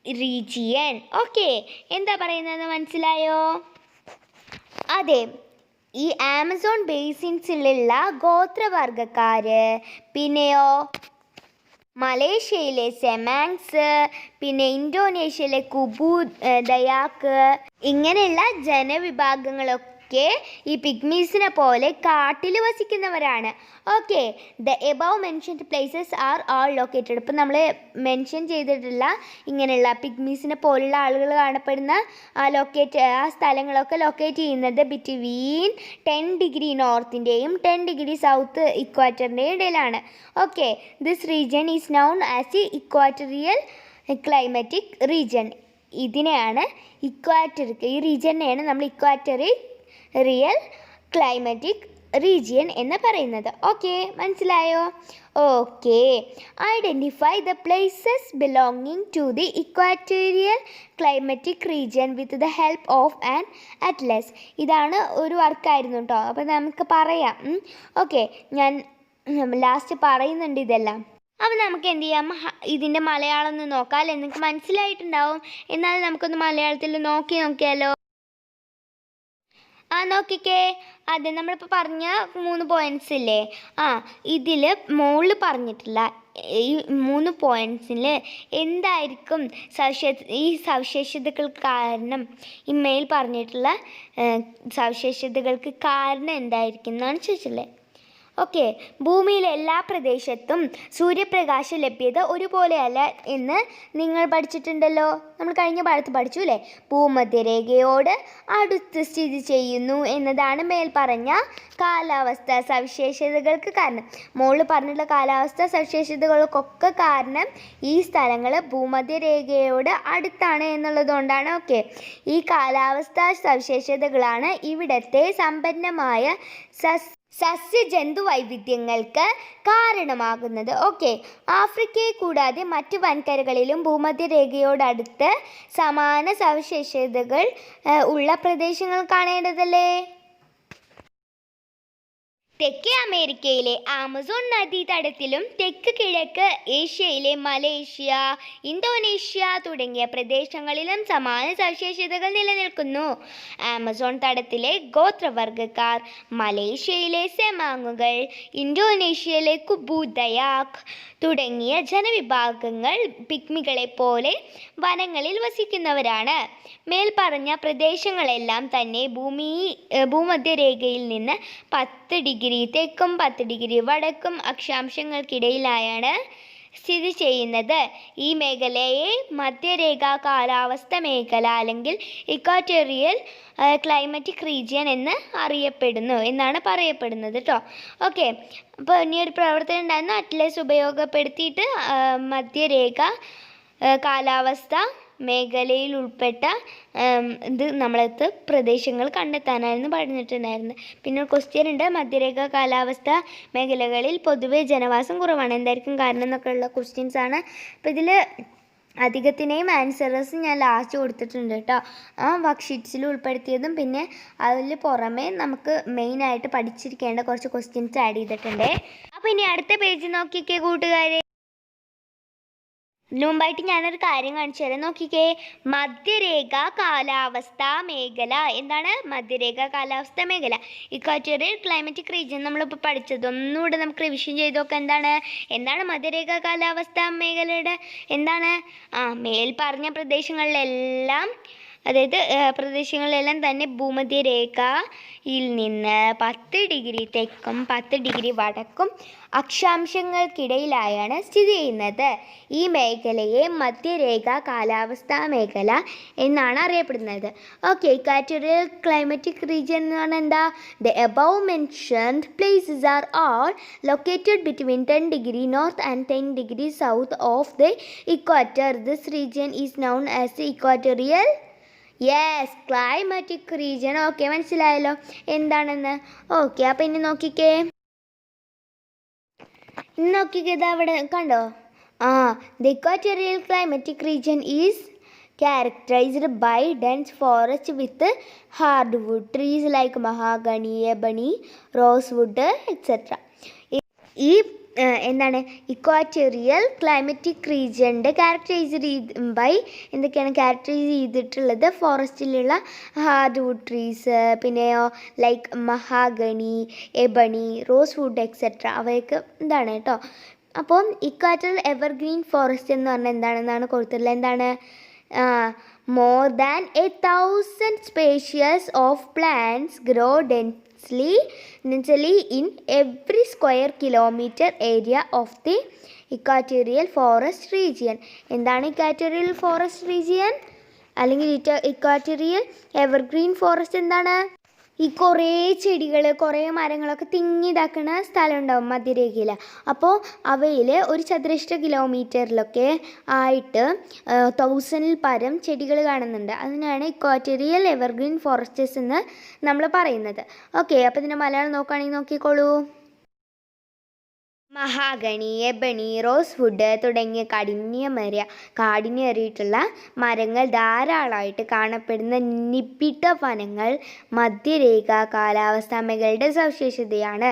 region. Okay, എന്താ പറയുന്നത് മനസ്സിലായോ? അതെ, ഈ Amazon ബേസിൻസിലുള്ള ഗോത്രവർഗക്കാർ, പിന്നെയോ മലേഷ്യയിലെ സെമാങ്സ്, പിന്നെ ഇന്തോനേഷ്യയിലെ കുബു ദയാക്ക്, ഇങ്ങനെയുള്ള ജനവിഭാഗങ്ങളൊക്കെ ഈ പിഗ്മീസിനെ പോലെ കാട്ടിൽ വസിക്കുന്നവരാണ്. Okay, the above mentioned places are all located. ഇപ്പം നമ്മൾ മെൻഷൻ ചെയ്തിട്ടുള്ള ഇങ്ങനെയുള്ള പിഗ്മീസിനെ പോലുള്ള ആളുകൾ കാണപ്പെടുന്ന ആ സ്ഥലങ്ങളൊക്കെ ലൊക്കേറ്റ് ചെയ്യുന്നത് ബിറ്റ്വീൻ 10 ഡിഗ്രി നോർത്തിൻ്റെയും 10 ഡിഗ്രി സൗത്ത് ഇക്വാറ്ററിൻ്റെയും ഇടയിലാണ്. Okay, this region is known as the equatorial climatic region. ഇതിനെയാണ് ഈ റീജിയനെയാണ് നമ്മൾ ഇക്വാറ്റോറിയൽ ക്ലൈമാറ്റിക് റീജിയൻ എന്ന് പറയുന്നത്. ഓക്കെ, മനസ്സിലായോ? Okay, identify the places belonging to the equatorial climatic region with the help of an atlas. ഇതാണ് ഒരു വർക്കായിരുന്നു കേട്ടോ. അപ്പോൾ നമുക്ക് പറയാം. ഓക്കെ, ഞാൻ ലാസ്റ്റ് പറയുന്നുണ്ട് ഇതെല്ലാം. അപ്പോൾ നമുക്ക് എന്ത് ചെയ്യാം, ഇതിൻ്റെ മലയാളം ഒന്ന് നോക്കാം അല്ലേ? നിങ്ങൾക്ക് മനസ്സിലായിട്ടുണ്ടാവും. എന്നാൽ നമുക്കൊന്ന് മലയാളത്തിൽ നോക്കിയാലോ? നോക്കിക്കേ, അതെ നമ്മളിപ്പോൾ പറഞ്ഞ 3 പോയിൻറ്റ്സ് ഇല്ലേ, ഇതിൽ മുകളിൽ പറഞ്ഞിട്ടില്ല ഈ 3 പോയിൻറ്റ്സിൽ എന്തായിരിക്കും ഈ സവിശേഷതകൾക്ക് കാരണം, ഈ മേൽ പറഞ്ഞിട്ടുള്ള സവിശേഷതകൾക്ക് കാരണം എന്തായിരിക്കും എന്നാണ് ചോദിച്ചില്ലേ. ഓക്കെ, ഭൂമിയിലെ എല്ലാ പ്രദേശത്തും സൂര്യപ്രകാശ ലഭ്യത ഒരുപോലെയല്ല എന്ന് നിങ്ങൾ പഠിച്ചിട്ടുണ്ടല്ലോ. നമ്മൾ കഴിഞ്ഞ പാഠത്ത് പഠിച്ചു അല്ലേ? ഭൂമധ്യരേഖയോട് അടുത്ത് സ്ഥിതി ചെയ്യുന്നു എന്നതാണ് മേൽ പറഞ്ഞ കാലാവസ്ഥാ സവിശേഷതകൾക്ക് കാരണം. മുകളിൽ പറഞ്ഞിട്ടുള്ള കാലാവസ്ഥാ സവിശേഷതകൾക്കൊക്കെ കാരണം ഈ സ്ഥലങ്ങൾ ഭൂമധ്യരേഖയോട് അടുത്താണ് എന്നുള്ളതുകൊണ്ടാണ്. ഓക്കെ, ഈ കാലാവസ്ഥാ സവിശേഷതകളാണ് ഇവിടത്തെ സമ്പന്നമായ സസ്യജന്തു വൈവിധ്യങ്ങൾക്ക് കാരണമാകുന്നത്. ഓക്കെ, ആഫ്രിക്കയെ കൂടാതെ മറ്റ് വൻകരകളിലും ഭൂമധ്യരേഖയോടടുത്ത് സമാന സവിശേഷതകൾ ഉള്ള പ്രദേശങ്ങൾ കാണേണ്ടതല്ലേ? തെക്കേ അമേരിക്കയിലെ ആമസോൺ നദീതടത്തിലും തെക്ക് കിഴക്ക് ഏഷ്യയിലെ മലേഷ്യ, ഇന്തോനേഷ്യ തുടങ്ങിയ പ്രദേശങ്ങളിലും സമാന സവിശേഷതകൾ നിലനിൽക്കുന്നു. ആമസോൺ തടത്തിലെ ഗോത്രവർഗക്കാർ, മലേഷ്യയിലെ സെമാങ്ങുകൾ, ഇന്തോനേഷ്യയിലെ കുബു ദയാക്ക് തുടങ്ങിയ ജനവിഭാഗങ്ങൾ പിഗ്മികളെപ്പോലെ വനങ്ങളിൽ വസിക്കുന്നവരാണ്. മേൽപ്പറഞ്ഞ പ്രദേശങ്ങളെല്ലാം തന്നെ ഭൂമധ്യരേഖയിൽ നിന്ന് 10 ഡിഗ്രി തെക്കും 10 ഡിഗ്രി വടക്കും അക്ഷാംശങ്ങൾക്കിടയിലായാണ് സ്ഥിതി ചെയ്യുന്നത്. ഈ മേഖലയെ മധ്യരേഖാ കാലാവസ്ഥ മേഖല അല്ലെങ്കിൽ ഇക്വാറ്റോറിയൽ ക്ലൈമാറ്റിക് റീജിയൻ എന്ന് അറിയപ്പെടുന്നു എന്നാണ് പറയപ്പെടുന്നത് കേട്ടോ. ഓക്കെ, അപ്പോൾ ഇനിയൊരു പ്രവർത്തനം ഉണ്ടായിരുന്നു. അറ്റ്ലസ് ഉപയോഗപ്പെടുത്തിയിട്ട് മധ്യരേഖ കാലാവസ്ഥ മേഖലയിൽ ഉൾപ്പെട്ട നമ്മളടുത്ത് പ്രദേശങ്ങൾ കണ്ടെത്താനായിരുന്നു പറഞ്ഞിട്ടുണ്ടായിരുന്നത്. പിന്നെ ക്വസ്റ്റ്യൻ ഉണ്ട്, മധ്യരേഖ കാലാവസ്ഥ മേഖലകളിൽ പൊതുവെ ജനവാസം കുറവാണ്, എന്തായിരിക്കും കാരണം എന്നൊക്കെ ഉള്ള ക്വസ്റ്റ്യൻസ് ആണ്. അപ്പോൾ ഇതിൽ അധികത്തിനെയും ആൻസേഴ്സ് ഞാൻ ലാസ്റ്റ് കൊടുത്തിട്ടുണ്ട് കേട്ടോ. വർക്ക് ഷീറ്റ്സിൽ ഉൾപ്പെടുത്തിയതും പിന്നെ അതിൽ പുറമെ നമുക്ക് മെയിനായിട്ട് പഠിച്ചിരിക്കേണ്ട കുറച്ച് ക്വസ്റ്റ്യൻസ് ആഡ് ചെയ്തിട്ടുണ്ട്. അപ്പോൾ ഇനി അടുത്ത പേജ് നോക്കിക്കേ കൂട്ടുകാരെ. ഇതിനു മുമ്പായിട്ട് ഞാനൊരു കാര്യം കാണിച്ചു തരാം. നോക്കിക്കേ, മധ്യരേഖ കാലാവസ്ഥാ മേഖല. എന്താണ് മധ്യരേഖ കാലാവസ്ഥാ മേഖല? ഇക്വാറ്റോറിയൽ ക്ലൈമറ്റിക് റീജിയൻ നമ്മളിപ്പോൾ പഠിച്ചത് ഒന്നുകൂടെ നമുക്ക് റിവിഷൻ ചെയ്ത് നോക്കാം. എന്താണ് മധ്യരേഖ കാലാവസ്ഥാ മേഖലയുടെ എന്താണ്? മേൽ പറഞ്ഞ പ്രദേശങ്ങളിലെല്ലാം, അതായത് പ്രദേശങ്ങളിലെല്ലാം തന്നെ ഭൂമധ്യരേഖയിൽ നിന്ന് 10 ഡിഗ്രി തെക്കും 10 ഡിഗ്രി വടക്കും അക്ഷാംശങ്ങൾക്കിടയിലായാണ് സ്ഥിതി ചെയ്യുന്നത്. ഈ മേഖലയെ മധ്യരേഖ കാലാവസ്ഥാ മേഖല എന്നാണ് അറിയപ്പെടുന്നത്. ഓക്കെ, ഇക്വാറ്റോറിയൽ ക്ലൈമറ്റിക് റീജിയൻ എന്ന് പറഞ്ഞാൽ എന്താ? The above mentioned places are all located between 10 degree north and 10 degree south of the equator. This region is known as equatorial climatic region. Okay, മനസ്സിലായല്ലോ എന്താണെന്ന്. ഓക്കെ, അപ്പം ഇനി നോക്കിക്കേ, ഇതാ അവിടെ കണ്ടോ? The equatorial climatic region is characterized by dense forest with hardwood trees like mahogany, ebony, rosewood, etc. ഈ എന്താണ് ഇക്വാറ്റോറിയൽ ക്ലൈമറ്റിക് റീജിയൻ്റെ എന്തൊക്കെയാണ് ക്യാരക്ടറൈസ് ചെയ്തിട്ടുള്ളത്? ഫോറസ്റ്റിലുള്ള ഹാർഡ്വുഡ് ട്രീസ്, പിന്നെയോ like mahogany, ebony, rose would etcetera, അവയൊക്കെ എന്താണ് കേട്ടോ. അപ്പം ഇക്വാറ്റോറിയൽ എവർഗ്രീൻ ഫോറസ്റ്റ് എന്ന് പറഞ്ഞാൽ എന്താണെന്നാണ് കൊടുത്തിട്ടുള്ളത്. എന്താണ്? more than 1,000 species of plants grow densely in every square kilometer area of the equatorial forest region. എന്താണ് ഇക്വാറ്റോറിയൽ ഫോറസ്റ്റ് റീജിയൻ അല്ലെങ്കിൽ ഇക്വാറ്റോറിയൽ എവർഗ്രീൻ ഫോറസ്റ്റ്? എന്താണ്? ഈ കുറേ ചെടികൾ, കുറേ മരങ്ങളൊക്കെ തിങ്ങിതാക്കുന്ന സ്ഥലം ഉണ്ടാവും മധ്യരേഖയിൽ. അപ്പോൾ അവയിൽ ഒരു ചതുരശ്ര കിലോമീറ്ററിലൊക്കെ ആയിട്ട് 1000-ൽ പരം ചെടികൾ കാണുന്നുണ്ട്. അതിനാണ് ഇക്വാറ്റോറിയൽ എവർഗ്രീൻ ഫോറസ്റ്റേഴ്സ് എന്ന് നമ്മൾ പറയുന്നത്. ഓക്കെ, അപ്പോൾ ഇതിൻ്റെ മലയാളം നോക്കുകയാണെങ്കിൽ നോക്കിക്കോളൂ. മഹാഗണി, എബണി, റോസ് വുഡ് തുടങ്ങിയ കാഠിന്യമേറിയിട്ടുള്ള മരങ്ങൾ ധാരാളമായിട്ട് കാണപ്പെടുന്ന നിബിഡ വനങ്ങൾ മധ്യരേഖ കാലാവസ്ഥാ മേഖലയുടെ സവിശേഷതയാണ്.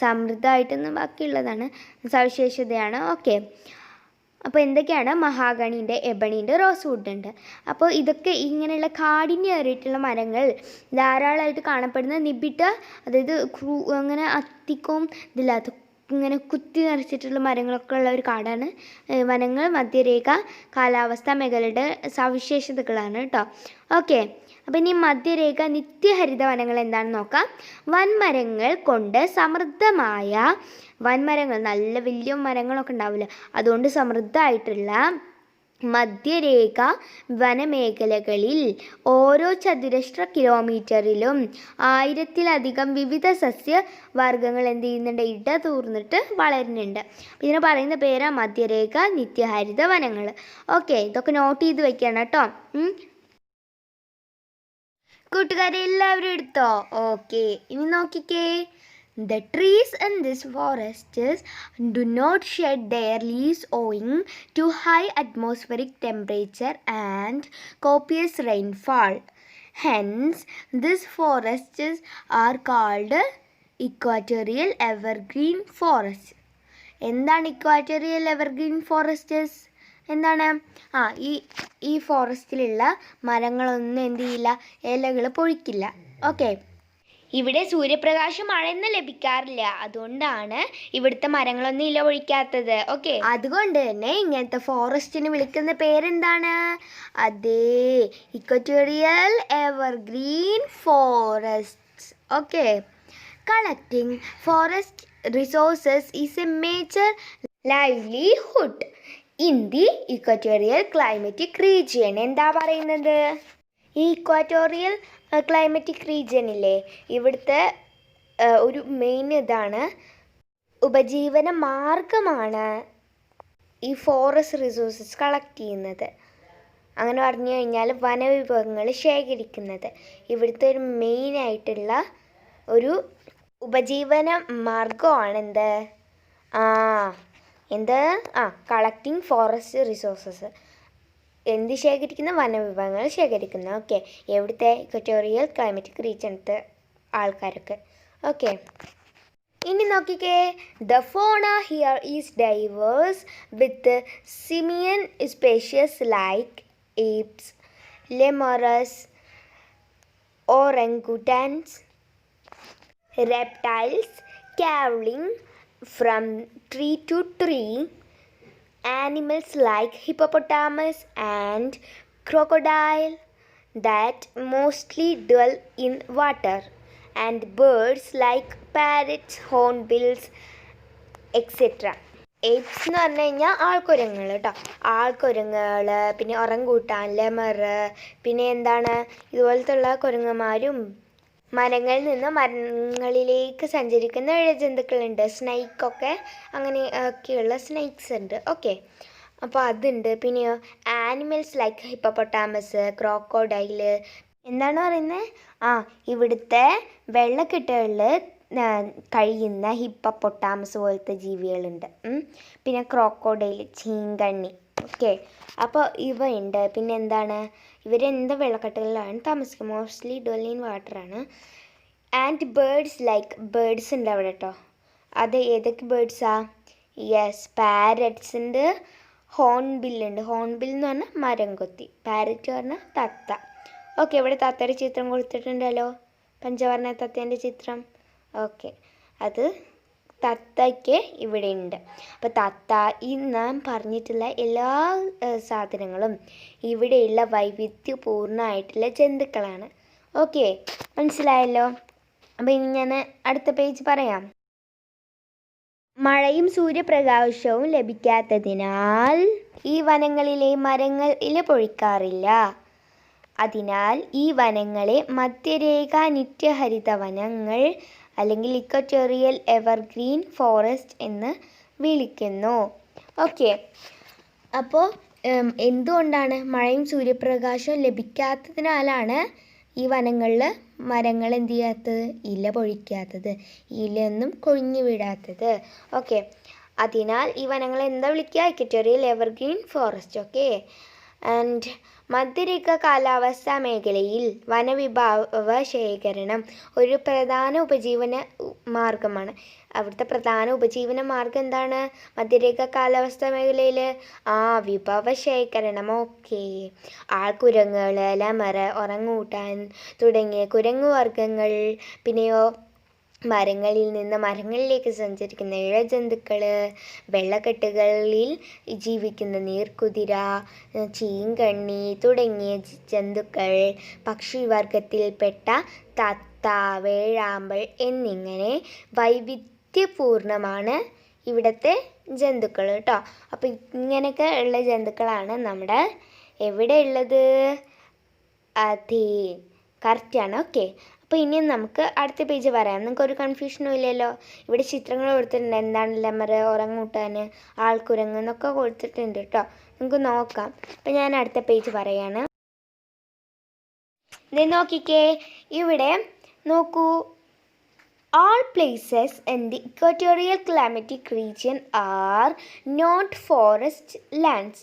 സമൃദ്ധമായിട്ടൊന്നും ബാക്കിയുള്ളതാണ്, സവിശേഷതയാണ്. ഓക്കെ, അപ്പോൾ എന്തൊക്കെയാണ്? മഹാഗണിൻ്റെ, എബണിൻ്റെ, റോസ് വുഡ് ഉണ്ട്. അപ്പോൾ ഇതൊക്കെ ഇങ്ങനെയുള്ള കാഠിന്യമേറിയിട്ടുള്ള മരങ്ങൾ ധാരാളമായിട്ട് കാണപ്പെടുന്ന നിബിഡ, അതായത് അങ്ങനെ അധികവും ഇതില്ലാത്ത ഇങ്ങനെ കുത്തി നിറച്ചിട്ടുള്ള മരങ്ങളൊക്കെ ഉള്ള ഒരു കാടാണ് വനങ്ങൾ മധ്യരേഖ കാലാവസ്ഥാ മേഖലയുടെ സവിശേഷതകളാണ് കേട്ടോ. ഓക്കെ, അപ്പം ഇനി മധ്യരേഖ നിത്യഹരിത വനങ്ങൾ എന്താണെന്ന് നോക്കാം. വൻമരങ്ങൾ കൊണ്ട് സമൃദ്ധമായ വൻമരങ്ങൾ, നല്ല വലിയ മരങ്ങളൊക്കെ ഉണ്ടാവില്ല, അതുകൊണ്ട് സമൃദ്ധമായിട്ടുള്ള മധ്യരേഖ വനമേഖലകളിൽ ഓരോ ചതുരശ്ര കിലോമീറ്ററിലും 1000-ലധികം വിവിധ സസ്യവർഗ്ഗങ്ങൾ എന്ത് ചെയ്യുന്നുണ്ട്? ഇടതൂർന്നിട്ട് വളരുന്നുണ്ട്. ഇതിന് പറയുന്ന പേരാ മധ്യരേഖ നിത്യഹരിത വനങ്ങൾ. ഓക്കെ, ഇതൊക്കെ നോട്ട് ചെയ്ത് വെക്കണം കേട്ടോ. കൂട്ടുകാരെ എല്ലാവരും എടുത്തോ? ഓക്കെ, ഇനി നോക്കിക്കേ. The trees in this forest do not shed their leaves owing to high atmospheric temperature and copious rainfall. Hence, these forests are called equatorial evergreen forests. എന്താണ് ഇക്വാറ്റോറിയൽ എവർഗ്രീൻ ഫോറസ്റ്റേഴ്സ്? എന്താണ്? ഈ ഫോറസ്റ്റിലുള്ള മരങ്ങളൊന്നും എന്ത് ചെയ്യില്ല, ഇലകൾ പൊഴിക്കില്ല. ഓക്കെ, ഇവിടെ സൂര്യപ്രകാശം മഴയൊന്നും ലഭിക്കാറില്ല, അതുകൊണ്ടാണ് ഇവിടുത്തെ മരങ്ങളൊന്നും ഇല ഒഴിക്കാത്തത്. ഓക്കെ, അതുകൊണ്ട് തന്നെ ഇങ്ങനത്തെ ഫോറസ്റ്റിന് വിളിക്കുന്ന പേരെന്താണ്? അതേ, equatorial evergreen forest. Okay, collecting forest resources is A major livelihood in the equatorial climatic region. എന്താ പറയുന്നത്? ഈ ഇക്വാറ്റോറിയൽ ക്ലൈമറ്റിക് റീജിയനില്ലേ, ഇവിടുത്തെ ഒരു മെയിൻ ഇതാണ്, ഉപജീവന മാർഗമാണ് ഈ ഫോറസ്റ്റ് റിസോഴ്സസ് കളക്ട് ചെയ്യുന്നത്. അങ്ങനെ പറഞ്ഞു കഴിഞ്ഞാൽ വനവിഭവങ്ങൾ ശേഖരിക്കുന്നത് ഇവിടുത്തെ ഒരു മെയിനായിട്ടുള്ള ഒരു ഉപജീവന മാർഗമാണ്. Collecting forest resources. എന്ത് ശേഖരിക്കുന്ന? വനവിഭവങ്ങൾ ശേഖരിക്കുന്നു. ഓക്കെ, എവിടുത്തെ? ഇക്വറ്റോറിയൽ ക്ലൈമറ്റിക് റീജിയണത്തെ ആൾക്കാരൊക്കെ. ഓക്കെ, ഇനി നോക്കിക്കേ. The fauna here is diverse with simian species like apes, lemurs, orangutans, reptiles traveling from tree to tree, animals like hippopotamus and crocodile that mostly dwell in water, and birds like parrots, hornbills, etc. Apes എന്ന് പറഞ്ഞു കഴിഞ്ഞാൽ ആൾക്കുരങ്ങൾ കേട്ടോ. ആൾക്കുരങ്ങൾ, പിന്നെ ഒറങ്ങൂട്ടാൻ, lemur, പിന്നെ എന്താണ് ഇതുപോലത്തുള്ള കുരങ്ങന്മാരും മരങ്ങളിൽ നിന്ന് മരങ്ങളിലേക്ക് സഞ്ചരിക്കുന്ന ഇഴജന്തുക്കളുണ്ട്. സ്നൈക്കൊക്കെ അങ്ങനെ ഒക്കെയുള്ള സ്നേക്സ് ഉണ്ട്. ഓക്കെ, അപ്പോൾ അതുണ്ട്. പിന്നെയോ ആനിമൽസ് ലൈക്ക് ഹിപ്പോപ്പൊട്ടാമസ്, ക്രോക്കോഡൈല്. എന്താണ് പറയുന്നത്? ഇവിടുത്തെ വെള്ളക്കെട്ടുകളിൽ കഴിയുന്ന ഹിപ്പോപ്പൊട്ടാമസ് പോലത്തെ ജീവികളുണ്ട്. പിന്നെ ക്രോക്കോഡൈൽ, ചീങ്കണ്ണി. ഓക്കെ, അപ്പോൾ ഇവയുണ്ട്. പിന്നെ എന്താണ്, ഇവരെന്താ വെള്ളക്കെട്ടുകളിലാണ് താമസിക്കുന്നത്. മോസ്റ്റ്ലി ഡ്വെൽ ഇൻ വാട്ടറാണ്. ആൻഡ് ബേർഡ്സ് ലൈക്ക്, ബേർഡ്സ് ഉണ്ട് അവിടെ കേട്ടോ. അത് ഏതൊക്കെ ബേർഡ്സാ? യെസ്, പാരറ്റ്സ് ഉണ്ട്, ഹോൺബില്ലുണ്ട്. ഹോൺബിൽ എന്ന് പറഞ്ഞാൽ മരം കൊത്തി, പാരറ്റ് പറഞ്ഞാൽ തത്ത. ഓക്കെ, ഇവിടെ തത്തയുടെ ചിത്രം കൊടുത്തിട്ടുണ്ടല്ലോ, പഞ്ചവർണ്ണ തത്തേൻ്റെ ചിത്രം. ഓക്കെ, അത് തത്തയ്ക്ക് ഇവിടെ ഉണ്ട്. അപ്പോൾ തത്ത, ഈ നാം പറഞ്ഞിട്ടുള്ള എല്ലാ സാധനങ്ങളും ഇവിടെയുള്ള വൈവിധ്യപൂർണ്ണമായിട്ടുള്ള ജന്തുക്കളാണ്. ഓക്കെ, മനസ്സിലായല്ലോ. അപ്പോൾ ഇനി ഞാൻ അടുത്ത പേജ് പറയാം. മഴയും സൂര്യപ്രകാശവും ലഭിക്കാത്തതിനാൽ ഈ വനങ്ങളിലെ മരങ്ങൾ ഇല പൊഴിക്കാറില്ല. അതിനാൽ ഈ വനങ്ങളെ മധ്യരേഖ നിത്യഹരിത വനങ്ങൾ അല്ലെങ്കിൽ ഇക്വറ്റോറിയൽ എവർഗ്രീൻ ഫോറസ്റ്റ് എന്ന് വിളിക്കുന്നു. ഓക്കെ, അപ്പോൾ എന്തുകൊണ്ടാണ് മഴയും സൂര്യപ്രകാശവും ലഭിക്കാത്തതിനാലാണ് ഈ വനങ്ങളിൽ മരങ്ങൾ എന്ത് ചെയ്യാത്തത്? ഇല പൊഴിക്കാത്തത്, ഇലയൊന്നും കൊഴിഞ്ഞു വിടാത്തത്. ഓക്കെ, അതിനാൽ ഈ വനങ്ങളെ എന്താ വിളിക്കുക? Equatorial evergreen forest. Okay, and മധ്യരേഖ കാലാവസ്ഥാ മേഖലയിൽ വനവിഭവ ശേഖരണം ഒരു പ്രധാന ഉപജീവന മാർഗമാണ്. അവിടുത്തെ പ്രധാന ഉപജീവന മാർഗം എന്താണ്? മധ്യരേഖ കാലാവസ്ഥാ മേഖലയിൽ വിഭവ ശേഖരണം. ഓക്കെ, ആൾക്കുരങ്ങുകൾ, ലെമർ, ഒറങ്ങൂട്ടാൻ തുടങ്ങിയ കുരങ്ങുവർഗ്ഗങ്ങൾ, പിന്നെയോ മരങ്ങളിൽ നിന്ന് മരങ്ങളിലേക്ക് സഞ്ചരിക്കുന്ന ഇഴജന്തുക്കൾ, വെള്ളക്കെട്ടുകളിൽ ജീവിക്കുന്ന നീർക്കുതിര, ചീങ്കണ്ണി തുടങ്ങിയ ജന്തുക്കൾ, പക്ഷിവർഗത്തിൽപ്പെട്ട തത്ത, വേഴാമ്പൽ എന്നിങ്ങനെ വൈവിധ്യപൂർണ്ണമാണ് ഇവിടുത്തെ ജന്തുക്കൾ കേട്ടോ. അപ്പോൾ ഇങ്ങനെയൊക്കെ ഉള്ള ജന്തുക്കളാണ് നമ്മുടെ എവിടെ ഉള്ളത്? അതെ, കറക്റ്റാണ്. ഓക്കെ, അപ്പോൾ ഇനി നമുക്ക് അടുത്ത പേജ് പറയാം. നിങ്ങൾക്കൊരു കൺഫ്യൂഷനും ഇല്ലല്ലോ. ഇവിടെ ചിത്രങ്ങൾ കൊടുത്തിട്ടുണ്ട്. എന്താണ് ലെമർ, ഒറങ്ങൂട്ടാൻ, ആൾക്കുരങ്ങ് എന്നൊക്കെ കൊടുത്തിട്ടുണ്ട് കേട്ടോ. നമുക്ക് നോക്കാം. അപ്പോൾ ഞാൻ അടുത്ത പേജ് പറയാണ്. ഇത് നോക്കിക്കേ, ഇവിടെ നോക്കൂ. All places in the equatorial climatic region are not forest lands.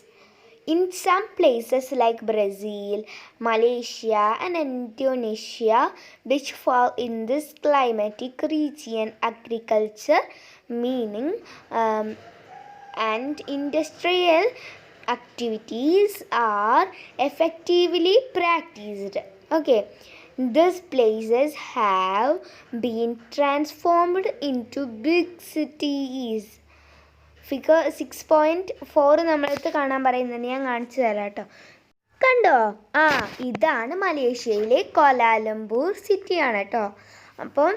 In some places like Brazil, Malaysia and Indonesia, which fall in this climatic region, agriculture, meaning and industrial activities are effectively practiced. Okay, these places have been transformed into big cities. Figure 6.4 നമ്മളടുത്ത് കാണാൻ പറയുന്നുണ്ട്. ഞാൻ കാണിച്ചു തരാം കേട്ടോ. കണ്ടോ? ഇതാണ് മലേഷ്യയിലെ കോലാലംപൂർ സിറ്റിയാണ് കേട്ടോ. അപ്പം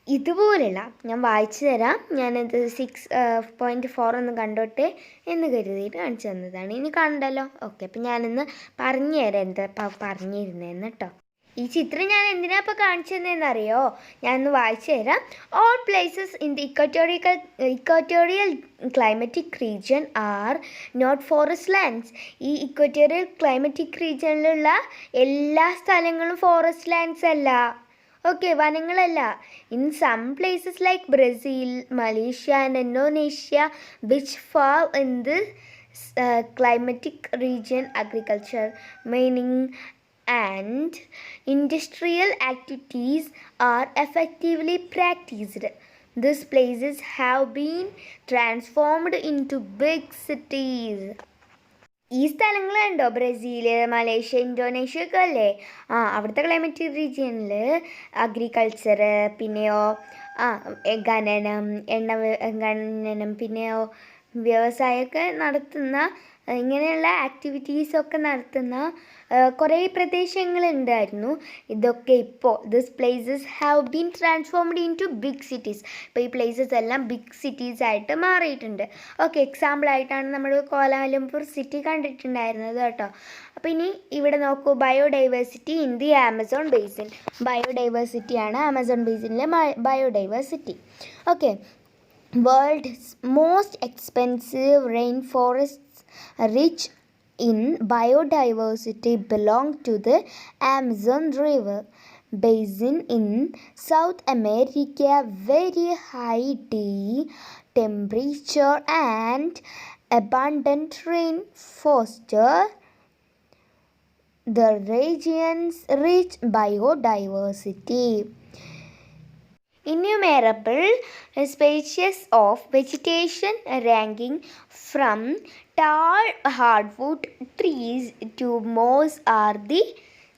ഇതുപോലുള്ള ഞാൻ വായിച്ചു തരാം. ഞാനത് 6.4 ഒന്ന് കണ്ടോട്ടെ എന്ന് കരുതിയിട്ട് കാണിച്ചു തന്നതാണ്. ഇനി കണ്ടല്ലോ. ഓക്കെ, അപ്പം ഞാനിന്ന് പറഞ്ഞു തരാം എന്താ പറഞ്ഞിരുന്നതെന്ന് കേട്ടോ. ഈ ചിത്രം ഞാൻ എന്തിനാ ഇപ്പോൾ കാണിച്ചു തന്നതെന്നറിയോ? ഞാനൊന്ന് വായിച്ചു തരാം. All places in the equatorial climatic region are not forest lands. ഈ ഇക്വറ്റോറിയൽ ക്ലൈമറ്റിക് റീജിയനിലുള്ള എല്ലാ സ്ഥലങ്ങളും ഫോറസ്റ്റ് ലാൻഡ്സ് അല്ല. ഓക്കെ, വനങ്ങളല്ല. In some places like Brazil, Malaysia and Indonesia which fall in the climatic region agriculture, mining, and industrial activities are effectively practiced. These places have been transformed into big cities. ഈ സ്ഥലങ്ങളുണ്ടോ Brazil, Malaysia, Indonesia ഒക്കെ അല്ലേ? അവിടുത്തെ climatic റീജിയനിൽ agriculture, പിന്നെയോ ഖനനം, ഖനനം, പിന്നെയോ വ്യവസായമൊക്കെ നടത്തുന്ന ഇങ്ങനെയുള്ള ആക്ടിവിറ്റീസൊക്കെ നടത്തുന്ന കുറേ പ്രദേശങ്ങളുണ്ടായിരുന്നു. ഇതൊക്കെ ഇപ്പോൾ this places have been transformed into big cities. ഇപ്പോൾ ഈ പ്ലേസസ് എല്ലാം ബിഗ് സിറ്റീസ് ആയിട്ട് മാറിയിട്ടുണ്ട്. ഓക്കെ, എക്സാമ്പിളായിട്ടാണ് നമ്മൾ കോലാലംപൂർ സിറ്റി കണ്ടിട്ടുണ്ടായിരുന്നത് കേട്ടോ. അപ്പോൾ ഇനി ഇവിടെ നോക്കൂ, biodiversity in the Amazon basin. ബയോഡൈവേഴ്സിറ്റിയാണ് ആമസോൺ ബേസിനിലെ biodiversity. Okay, world's most expensive rainforests rich in biodiversity belong to the Amazon River basin in South America. Very high temperature and abundant rain foster the region's rich biodiversity. Innumerable species of vegetation ranging from tall hardwood trees to moss are the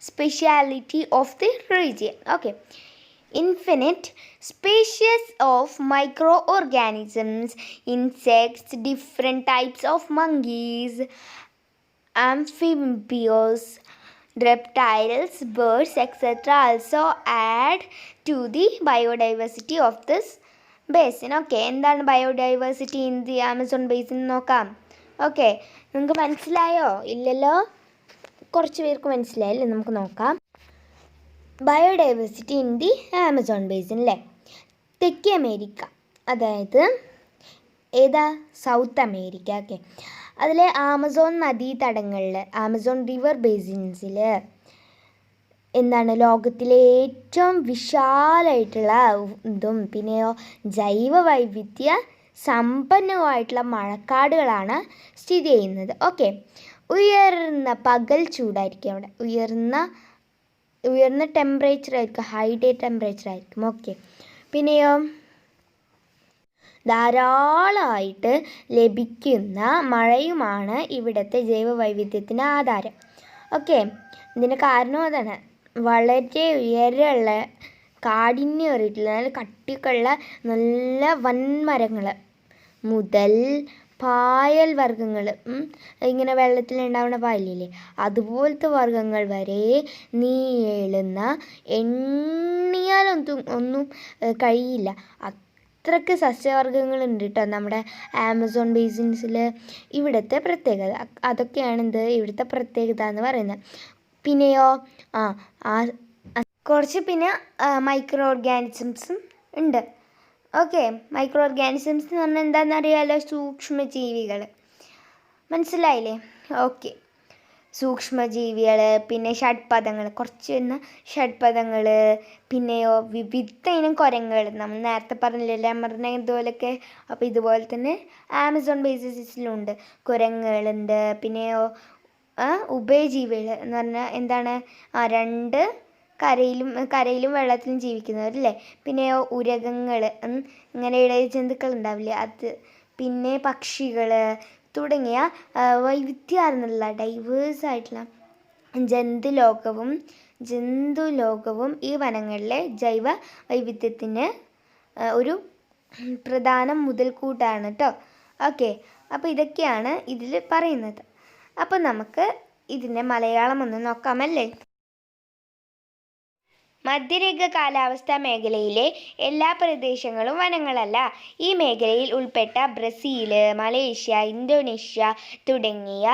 speciality of the region. Okay, infinite species of microorganisms, insects, different types of monkeys, amphibians, reptiles, birds, etc. also add to the biodiversity of this basin. Okay, എന്താണ് biodiversity in the Amazon basin നോക്കാം. Okay, നിങ്ങൾക്ക് മനസ്സിലായോ? ഇല്ലല്ലോ, കുറച്ച് പേർക്ക് മനസ്സിലായല്ലേ? നമുക്ക് നോക്കാം. Biodiversity in the Amazon basin അല്ലേ? തെക്കേ അമേരിക്ക, അതായത് ഏതാ? South America. ഓക്കെ, അതിലെ ആമസോൺ നദീതടങ്ങളിൽ, ആമസോൺ റിവർ ബേസിൻസിൽ എന്താണ് ലോകത്തിലെ ഏറ്റവും വിശാലമായിട്ടുള്ള ഇതും പിന്നെയോ ജൈവ വൈവിധ്യ സമ്പന്നമായിട്ടുള്ള മഴക്കാടുകളാണ് സ്ഥിതി ചെയ്യുന്നത്. ഓക്കെ, ഉയർന്ന പകൽ ചൂടായിരിക്കും അവിടെ, ഉയർന്ന ടെമ്പറേച്ചർ ആയിരിക്കും, ഹൈ ഡേ ടെമ്പറേച്ചർ ആയിരിക്കും. ഓക്കെ, പിന്നെയോ ധാരാളമായിട്ട് ലഭിക്കുന്ന മഴയുമാണ് ഇവിടുത്തെ ജൈവ വൈവിധ്യത്തിന് ആധാരം. ഓക്കെ, ഇതിന് കാരണം അതാണ്, വളരെ ഉയരമുള്ള കാടിന്നേറിയിട്ടുള്ള നല്ല കട്ടിക്കുള്ള നല്ല വൻമരങ്ങൾ മുതൽ പായൽ വർഗ്ഗങ്ങൾ, ഇങ്ങനെ വെള്ളത്തിലുണ്ടാവുന്ന പായലില്ലേ, അതുപോലത്തെ വർഗ്ഗങ്ങൾ വരെ നീളുന്ന ഒന്നും കഴിയില്ല. അത്രയ്ക്ക് സസ്യവർഗ്ഗങ്ങളുണ്ട് കേട്ടോ നമ്മുടെ ആമസോൺ ബേസിൻസിൽ. ഇവിടുത്തെ പ്രത്യേകത അതൊക്കെയാണ് ഇവിടുത്തെ പ്രത്യേകത എന്ന് പറയുന്നത്. പിന്നെയോ കുറച്ച് പിന്നെ മൈക്രോ ഓർഗാനിസംസും ഉണ്ട്. ഓക്കെ, മൈക്രോ ഓർഗാനിസംസ് എന്ന് പറഞ്ഞാൽ എന്താണെന്ന് അറിയാമല്ലോ? സൂക്ഷ്മജീവികൾ. മനസ്സിലായില്ലേ? ഓക്കെ, സൂക്ഷ്മജീവികൾ, പിന്നെ ഷഡ്പദങ്ങൾ, കുറച്ച് വരുന്ന ഷഡ്പദങ്ങൾ, പിന്നെയോ വിവിധ ഇനം കുരങ്ങുകൾ. നമ്മൾ നേരത്തെ പറഞ്ഞില്ലല്ലേ അമർന്ന ഇതുപോലൊക്കെ. അപ്പോൾ ഇതുപോലെ തന്നെ ആമസോൺ ബേസിസിലുണ്ട്, കുരങ്ങുകളുണ്ട്. പിന്നെയോ ഉഭയജീവികൾ എന്ന് പറഞ്ഞാൽ എന്താണ്? രണ്ട് കരയിലും വെള്ളത്തിലും ജീവിക്കുന്നവരല്ലേ. പിന്നെയോ ഉരകങ്ങൾ, ഇങ്ങനെ ഇഴജന്തുക്കൾ ഉണ്ടാവില്ലേ അത്. പിന്നെ പക്ഷികൾ തുടങ്ങിയ വൈവിധ്യമാർന്നുള്ള ഡൈവേഴ്സായിട്ടുള്ള ജന്തുലോകവും ഈ വനങ്ങളിലെ ജൈവ വൈവിധ്യത്തിന് ഒരു പ്രധാന മുതൽക്കൂട്ടാണ് കേട്ടോ. ഓക്കെ, അപ്പോൾ ഇതൊക്കെയാണ് ഇതിൽ പറയുന്നത്. അപ്പോൾ നമുക്ക് ഇതിൻ്റെ മലയാളം ഒന്ന് നോക്കാമല്ലേ? മധ്യരേഖ കാലാവസ്ഥാ മേഖലയിലെ എല്ലാ പ്രദേശങ്ങളും വനങ്ങളല്ല. ഈ മേഖലയിൽ ഉൾപ്പെട്ട ബ്രസീൽ, മലേഷ്യ, ഇന്തോനേഷ്യ തുടങ്ങിയ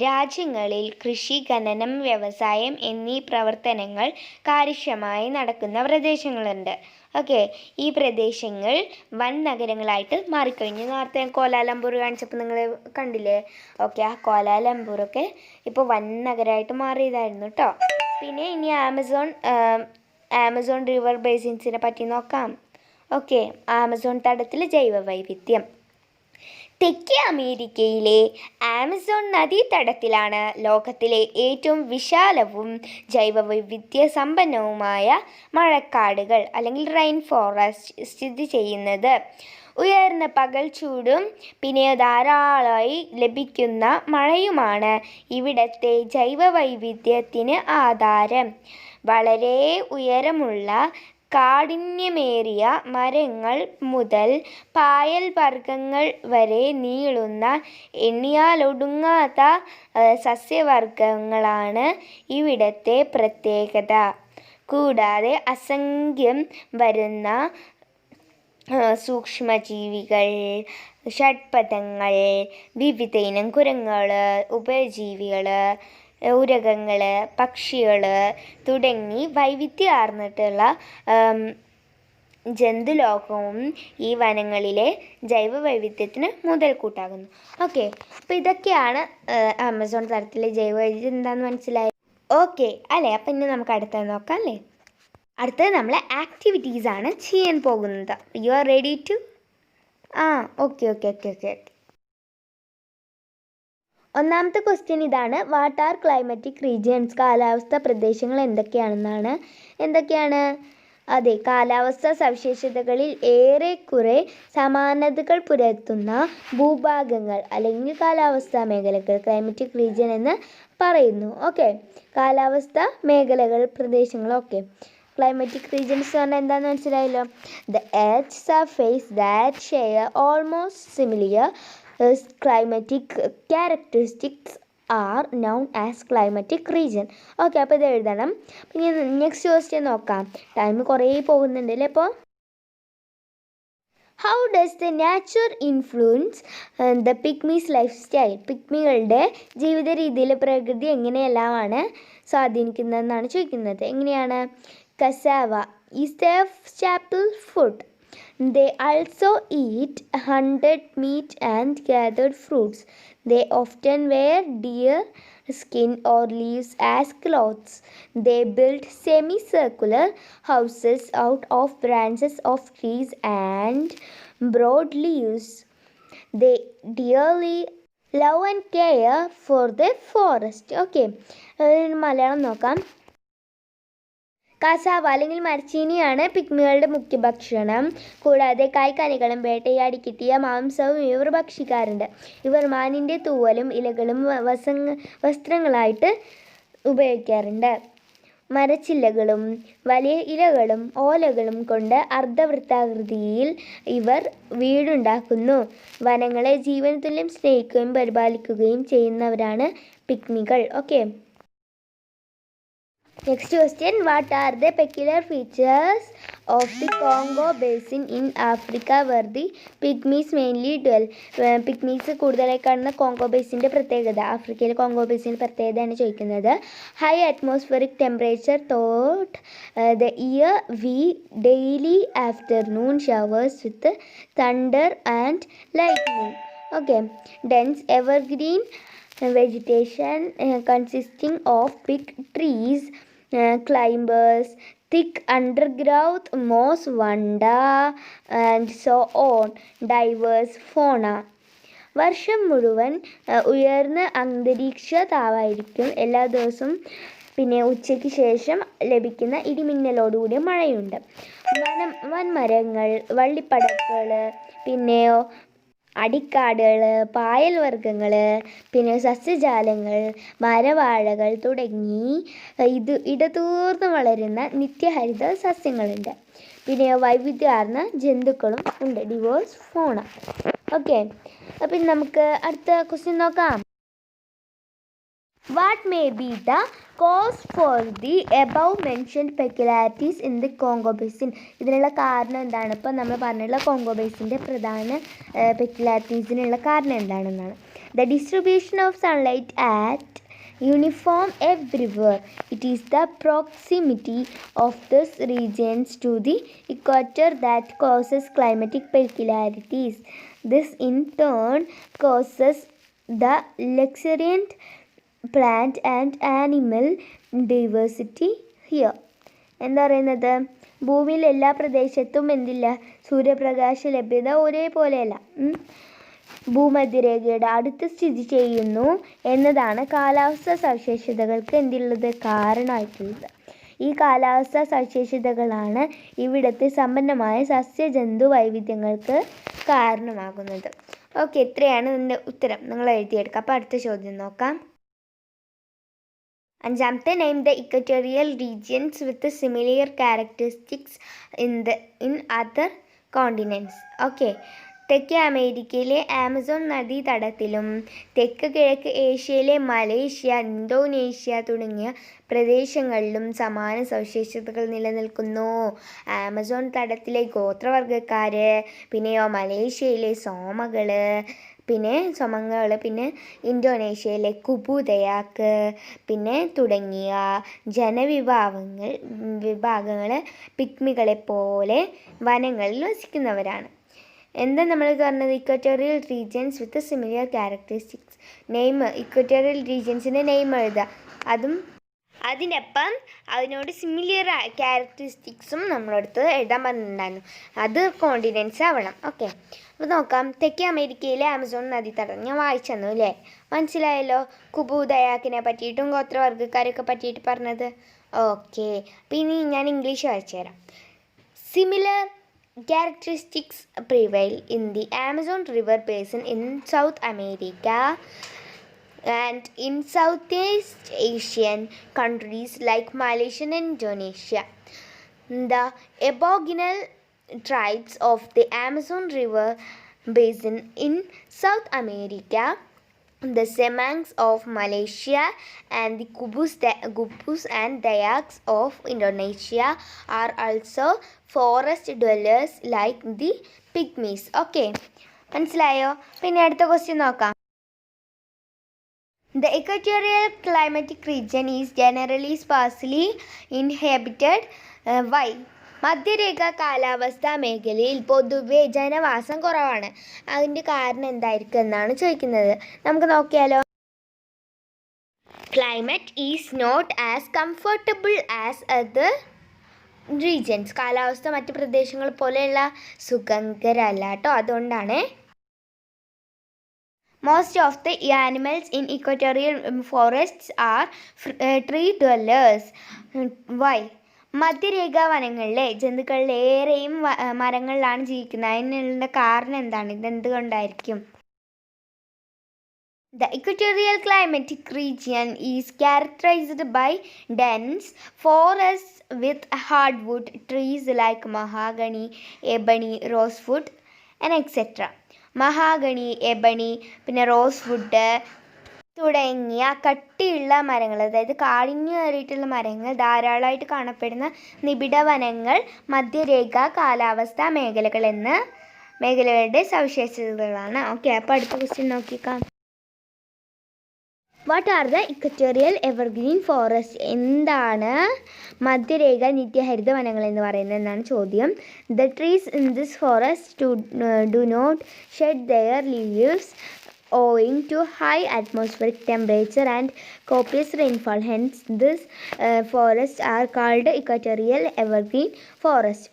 രാജ്യങ്ങളിൽ കൃഷി, ഖനനം, വ്യവസായം എന്നീ പ്രവർത്തനങ്ങൾ കാര്യക്ഷമമായി നടക്കുന്ന പ്രദേശങ്ങളുണ്ട്. ഓക്കെ, ഈ പ്രദേശങ്ങൾ വൻ നഗരങ്ങളായിട്ട് മാറിക്കഴിഞ്ഞു. നേരത്തെ കോലാലംപൂർ കാണിച്ചപ്പോൾ നിങ്ങൾ കണ്ടില്ലേ? ഓക്കെ, ആ കോലാലംപൂറൊക്കെ ഇപ്പോൾ വൻ നഗരമായിട്ട് മാറിയതായിരുന്നു കേട്ടോ. പിന്നെ ഇനി ആമസോൺ റിവർ ബേസിൻസിനെ പറ്റി നോക്കാം. ഓക്കെ, ആമസോൺ തടത്തിലെ ജൈവ വൈവിധ്യം. തെക്കേ അമേരിക്കയിലെ ആമസോൺ നദീതടത്തിലാണ് ലോകത്തിലെ ഏറ്റവും വിശാലവും ജൈവവൈവിധ്യ സമ്പന്നവുമായ മഴക്കാടുകൾ അല്ലെങ്കിൽ റെയിൻ ഫോറസ്റ്റ് സ്ഥിതി ചെയ്യുന്നത്. ഉയർന്ന പകൽ ചൂടും പിന്നെ ധാരാളമായി ലഭിക്കുന്ന മഴയുമാണ് ഇവിടത്തെ ജൈവവൈവിധ്യത്തിന് ആധാരം. വളരെ ഉയരമുള്ള കാഠിന്യമേറിയ മരങ്ങൾ മുതൽ പായൽ വർഗ്ഗങ്ങൾ വരെ നീളുന്ന എണ്ണിയാലൊടുങ്ങാത്ത സസ്യവർഗ്ഗങ്ങളാണ് ഇവിടത്തെ പ്രത്യേകത. കൂടാതെ അസംഖ്യം വരുന്ന സൂക്ഷ്മജീവികൾ, ഷഡ്പദങ്ങൾ, വിവിധ ഇനം കുരങ്ങുകൾ, ഉഭയജീവികൾ, ഉരഗങ്ങൾ, പക്ഷികൾ തുടങ്ങി വൈവിധ്യമാർന്നിട്ടുള്ള ജന്തുലോകവും ഈ വനങ്ങളിലെ ജൈവവൈവിധ്യത്തിന് മുതൽക്കൂട്ടാകുന്നു. ഓക്കെ, അപ്പോൾ ഇതൊക്കെയാണ് ആമസോൺ തരത്തിലെ ജൈവവൈവിധ്യം എന്താണെന്ന് മനസ്സിലായി. ഓക്കെ അല്ലേ? അപ്പം ഇനി നമുക്ക് അടുത്തത് നോക്കാം അല്ലേ? അടുത്തത് നമ്മൾ ആക്ടിവിറ്റീസാണ് ചെയ്യാൻ പോകുന്നത്. You are ready to? Okay okay okay okay okay ഒന്നാമത്തെ ക്വസ്റ്റ്യൻ ഇതാണ്. What are climatic regions? കാലാവസ്ഥാ പ്രദേശങ്ങൾ എന്തൊക്കെയാണ്? അതെ, കാലാവസ്ഥാ സവിശേഷതകളിൽ ഏറെക്കുറെ സമാനതകൾ പുലർത്തുന്ന ഭൂഭാഗങ്ങൾ അല്ലെങ്കിൽ കാലാവസ്ഥാ മേഖലകൾ ക്ലൈമറ്റിക് റീജിയൻ എന്ന് പറയുന്നു. ഓക്കെ, കാലാവസ്ഥാ മേഖലകൾ, പ്രദേശങ്ങൾ. ഓക്കെ, ക്ലൈമറ്റിക് റീജിയൻസ് പറഞ്ഞാൽ എന്താണെന്ന് മനസ്സിലായല്ലോ. The earth surface that share almost similar climatic characteristics are known as climatic region. Okay, അപ്പോൾ ഇത് എഴുതണം. പിന്നെ നെക്സ്റ്റ് ക്വസ്റ്റ്യൻ നോക്കാം. ടൈം കുറേ പോകുന്നുണ്ടല്ലേ. അപ്പോൾ how does the nature influence the pygmies life style? പിഗ്മികളുടെ ജീവിത രീതിയിൽ പ്രകൃതി എങ്ങനെയെല്ലാമാണ് സ്വാധീനിക്കുന്നതെന്നാണ് ചോദിക്കുന്നത്. എങ്ങനെയാണ്? Cassava is their staple food. They also eat hunted meat and gathered fruits. They often wear deer skin or leaves as clothes. They build semicircular houses out of branches of trees and broad leaves. They dearly love and care for the forest. Okay, Malayalam നോക്കാം. കാസാവ അല്ലെങ്കിൽ മരച്ചീനിയാണ് പിഗ്മികളുടെ മുഖ്യ ഭക്ഷണം. കൂടാതെ കായ്കനികളും വേട്ടയാടി കിട്ടിയ മാംസവും ഇവർ ഭക്ഷിക്കാറുണ്ട്. ഇവർ മാനിൻ്റെ തൂവലും ഇലകളും വസ്ത്രങ്ങളായിട്ട് ഉപയോഗിക്കാറുണ്ട്. മരച്ചില്ലകളും വലിയ ഇലകളും ഓലകളും കൊണ്ട് അർദ്ധവൃത്താകൃതിയിൽ ഇവർ വീടുണ്ടാക്കുന്നു. വനങ്ങളെ ജീവൻ തുല്യം സ്നേഹിക്കുകയും പരിപാലിക്കുകയും ചെയ്യുന്നവരാണ് പിഗ്മികൾ. Okay, next question. What are the peculiar features of the Congo basin in Africa where the pygmies mainly dwell? പിഗ്മീസ് കൂടുതലായി കാണുന്ന കോങ്കോ ബേസിൻ്റെ പ്രത്യേകത, ആഫ്രിക്കയിലെ കോങ്കോ ബേസിൻ്റെ പ്രത്യേകതയാണ് ചോദിക്കുന്നത്. ഹൈ അറ്റ്മോസ്ഫിയറിക് ടെമ്പറേച്ചർ തോട്ട് the year we daily afternoon showers with thunder and lightning. Okay, dense evergreen vegetation consisting of big trees, climbers, thick undergrowth, moss, vanda and so on. Diverse fauna. വർഷം മുഴുവൻ ഉയർന്ന അന്തരീക്ഷ താപമായിരിക്കും. എല്ലാ ദിവസവും പിന്നെ ഉച്ചയ്ക്ക് ശേഷം ലഭിക്കുന്ന ഇടിമിന്നലോടുകൂടിയ മഴയുണ്ട്. വൻമരങ്ങൾ, വള്ളിപ്പടക്കുകൾ, പിന്നെയോ അടിക്കാടുകൾ, പായൽ വർഗ്ഗങ്ങൾ, പിന്നെ സസ്യജാലങ്ങൾ, മരവാഴകൾ തുടങ്ങി ഇടതൂർന്ന് വളരുന്ന നിത്യഹരിത സസ്യങ്ങളുണ്ട്. പിന്നെ വൈവിധ്യമാർന്ന ജന്തുക്കളും ഉണ്ട്, ഡിവേഴ്സ് ഫോണ. ഓക്കെ, അപ്പം നമുക്ക് അടുത്ത ക്വസ്റ്റ്യൻ നോക്കാം. What may be the cause for the above mentioned peculiarities in the Congo basin? ഇതിനുള്ള കാരണം എന്താണ്? ഇപ്പോൾ നമ്മൾ പറഞ്ഞിട്ടുള്ള കോങ്കോ ബേസിൻ്റെ പ്രധാന പെക്യുലാരിറ്റീസിനുള്ള കാരണം എന്താണെന്നാണ്. The distribution of sunlight at uniform everywhere. It is the proximity of these regions to the equator that causes climatic peculiarities. This in turn causes the luxuriant plant and animal diversity here. എന്താ പറയുന്നത്? ഭൂമിയിൽ എല്ലാ പ്രദേശത്തും എന്തില്ല, സൂര്യപ്രകാശ ലഭ്യത ഒരേപോലെയല്ല. ഭൂമധ്യരേഖയുടെ അടുത്ത് സ്ഥിതി ചെയ്യുന്നു എന്നതാണ് കാലാവസ്ഥാ സവിശേഷതകൾക്ക് എന്തുള്ളത് കാരണമായിട്ടുള്ളത്. ഈ കാലാവസ്ഥാ സവിശേഷതകളാണ് ഇവിടുത്തെ സമ്പന്നമായ സസ്യജന്തു വൈവിധ്യങ്ങൾക്ക് കാരണമാകുന്നത്. ഓക്കെ, ഇത്രയാണ് ഇതിൻ്റെ ഉത്തരം. നിങ്ങൾ എഴുതിയെടുക്കുക. അപ്പോൾ അടുത്ത ചോദ്യം നോക്കാം. അഞ്ചാമത്തെ, name the equatorial regions with similar characteristics in other continents. Okay, തെക്കേ അമേരിക്കയിലെ ആമസോൺ നദീതടത്തിലും തെക്ക് കിഴക്ക് ഏഷ്യയിലെ മലേഷ്യ, ഇന്തോനേഷ്യ തുടങ്ങിയ പ്രദേശങ്ങളിലും സമാന സവിശേഷതകൾ നിലനിൽക്കുന്നു. ആമസോൺ തടത്തിലെ ഗോത്രവർഗ്ഗക്കാർ, പിന്നെയോ മലേഷ്യയിലെ സോമകൾ, പിന്നെ ഇന്തോനേഷ്യയിലെ കുബുതയാക്ക്, പിന്നെ തുടങ്ങിയ വിഭാഗങ്ങൾ പിഗ്മികളെപ്പോലെ വനങ്ങളിൽ വസിക്കുന്നവരാണ്. എന്താ നമ്മൾ പറഞ്ഞത്? Equatorial regions with similar characteristics. Equatorial റീജിയൻസിൻ്റെ നെയിം എഴുതുക. അതിനൊപ്പം അതിനോട് സിമിലർ ക്യാരക്ടറിസ്റ്റിക്സും നമ്മളടുത്ത് എഴുതാൻ പറഞ്ഞിട്ടുണ്ടായിരുന്നു. അത് കോണ്ടിനെൻറ്റ്സ് ആവണം. ഓക്കെ, അപ്പോൾ നോക്കാം. തെക്കേ അമേരിക്കയിലെ ആമസോൺ നദീതടം ഞാൻ വായിച്ചു തന്നു അല്ലേ? മനസ്സിലായല്ലോ. കുബുതയാക്കിനെ പറ്റിയിട്ടും ഗോത്രവർഗ്ഗക്കാരൊക്കെ പറ്റിയിട്ട് പറഞ്ഞത്. ഓക്കെ, പിന്നെ ഞാൻ ഇംഗ്ലീഷ് വായിച്ചു തരാം. Similar characteristics prevail in the Amazon River basin in South America and in Southeast Asian countries like Malaysia and Indonesia. The aboriginal tribes of the Amazon River basin in South America, the Semangs of Malaysia and the Gubus and Dayaks of Indonesia are also forest dwellers like the pygmies. Okay, മനസ്സിലായോ? പിന്നെ അടുത്ത question നോക്കാം. The equatorial climatic region is generally sparsely inhabited. Why? മധ്യരേഖ കാലാവസ്ഥാ മേഖലയിൽ പൊതുവെ ജനവാസം കുറവാണ്. അതിൻ്റെ കാരണം എന്തായിരിക്കും എന്നാണ് ചോദിക്കുന്നത്. നമുക്ക് നോക്കിയാലോ. Climate is not as comfortable as other regions. കാലാവസ്ഥ മറ്റ് പ്രദേശങ്ങൾ പോലെയുള്ള സുഖകരമല്ല കേട്ടോ. അതുകൊണ്ടാണ്. Most of the animals in equatorial forests are tree dwellers. Why? മധ്യരേഖാ വനങ്ങളിലെ ജന്തുക്കളിലേറെയും മരങ്ങളിലാണ് ജീവിക്കുന്നത്. അതിനുള്ള കാരണം എന്താണ്? ഇതെന്തുകൊണ്ടായിരിക്കും? The equatorial climatic region is characterized by dense forests with hardwood trees like mahogany, ebony, rosewood and etc. Mahogany, ebony, പിന്നെ rosewood തുടങ്ങിയ കട്ടിയുള്ള മരങ്ങൾ, അതായത് കാടിഞ്ഞു കയറിയിട്ടുള്ള മരങ്ങൾ ധാരാളമായിട്ട് കാണപ്പെടുന്ന നിബിഡ വനങ്ങൾ മധ്യരേഖാ കാലാവസ്ഥാ മേഖലകളുടെ സവിശേഷതകളാണ്. ഓക്കെ, അപ്പോൾ അടുത്ത ക്വസ്റ്റ്യൻ നോക്കിക്കാം. What are the equatorial evergreen forest? എന്താണ് മധ്യരേഖ നിത്യഹരിത വനങ്ങൾ എന്ന് പറയുന്നത് എന്നാണ് ചോദ്യം. The trees in this forest do not shed their leaves owing to high atmospheric temperature and copious rainfall. Hence, these forests are called equatorial evergreen forests.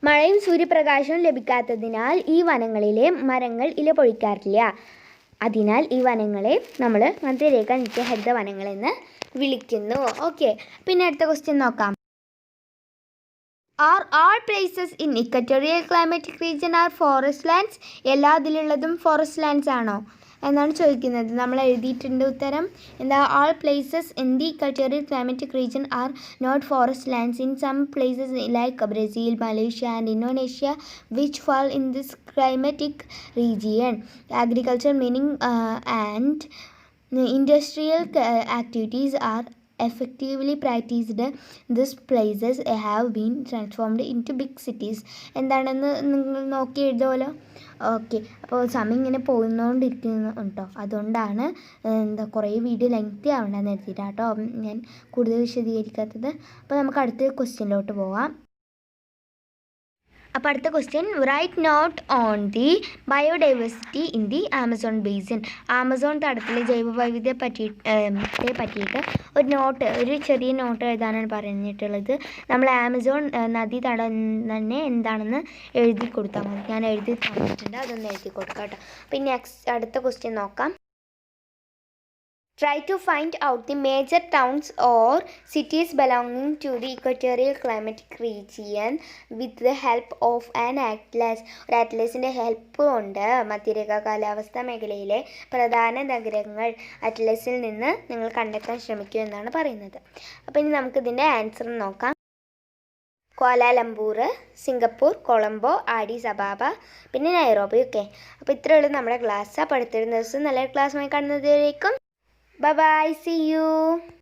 മഴയും സൂര്യപ്രകാശവും ലഭിക്കാത്തതിനാൽ ഈ വനങ്ങളിലെ മരങ്ങൾ ഇല പൊഴിക്കാറില്ല. അതിനാൽ ഈ വനങ്ങളെ നമ്മൾ മധ്യരേഖ നിത്യഹരിത വനങ്ങളെന്ന് വിളിക്കുന്നു. ഓക്കെ, പിന്നെ അടുത്ത ക്വസ്റ്റ്യൻ നോക്കാം. Are all places in equatorial climatic region are forest lands? എല്ലാ അതിലുള്ളതും ഫോറസ്റ്റ് ലാൻഡ്സ് ആണോ എന്നാണ് ചോദിക്കുന്നത്. നമ്മൾ എഴുതിയിട്ടുണ്ട് ഉത്തരം. എന്താ? all places in the equatorial climatic region are not forest lands. In some places like Brazil, Malaysia and Indonesia which fall in this climatic region, agriculture, mining and industrial activities are effectively practiced. These places have been transformed into big cities. എന്താണെന്ന് നിങ്ങൾ നോക്കി എഴുതുമല്ലോ. Okay, അപ്പോൾ സമയം ഇങ്ങനെ പോകുന്നോണ്ടിരിക്കുന്നു കേട്ടോ. അതുകൊണ്ടാണ് കുറേ video lengthy ആവണ്ടെന്ന് എഴുതിയിട്ടാണ് കേട്ടോ ഞാൻ കൂടുതൽ വിശദീകരിക്കാത്തത്. അപ്പോൾ നമുക്ക് അടുത്ത ക്വസ്റ്റ്യനിലോട്ട് പോവാം. അപ്പോൾ അടുത്ത question, write note on the biodiversity in the Amazon basin. Amazon തടത്തിലെ ജൈവവൈവിധ്യത്തെ പറ്റിയിട്ട് ഒരു ചെറിയ നോട്ട് എഴുതാനാണ് പറഞ്ഞിട്ടുള്ളത്. നമ്മൾ ആമസോൺ നദി തടം തന്നെ എന്താണെന്ന് എഴുതി കൊടുത്താൽ മതി. ഞാൻ എഴുതി തന്നിട്ടുണ്ട്, അതൊന്ന് എഴുതി കൊടുക്കാം കേട്ടോ. പിന്നെ അടുത്ത ക്വസ്റ്റ്യൻ നോക്കാം. Try to find out the major towns or cities belonging to the equatorial climatic region with the help of an atlas. ഒരു അറ്റ്ലസിൻ്റെ ഹെൽപ്പ് കൊണ്ട് മധ്യരേഖ കാലാവസ്ഥാ മേഖലയിലെ പ്രധാന നഗരങ്ങൾ അറ്റ്ലസിൽ നിന്ന് നിങ്ങൾ കണ്ടെത്താൻ ശ്രമിക്കൂ എന്നാണ് പറയുന്നത്. അപ്പോൾ ഇനി നമുക്കിതിൻ്റെ ആൻസർ നോക്കാം. കോലാലംപൂർ, സിംഗപ്പൂർ, കൊളംബോ, ആഡിസ് അബാബ, പിന്നെ നൈറോബി. ഓക്കെ, അപ്പോൾ ഇത്രയുള്ളൂ നമ്മുടെ ക്ലാസ്. അപ്പോൾ അടുത്തൊരു ദിവസം നല്ലൊരു ക്ലാസ്സുമായി കാണുന്നതിലേക്കും bye bye, see you.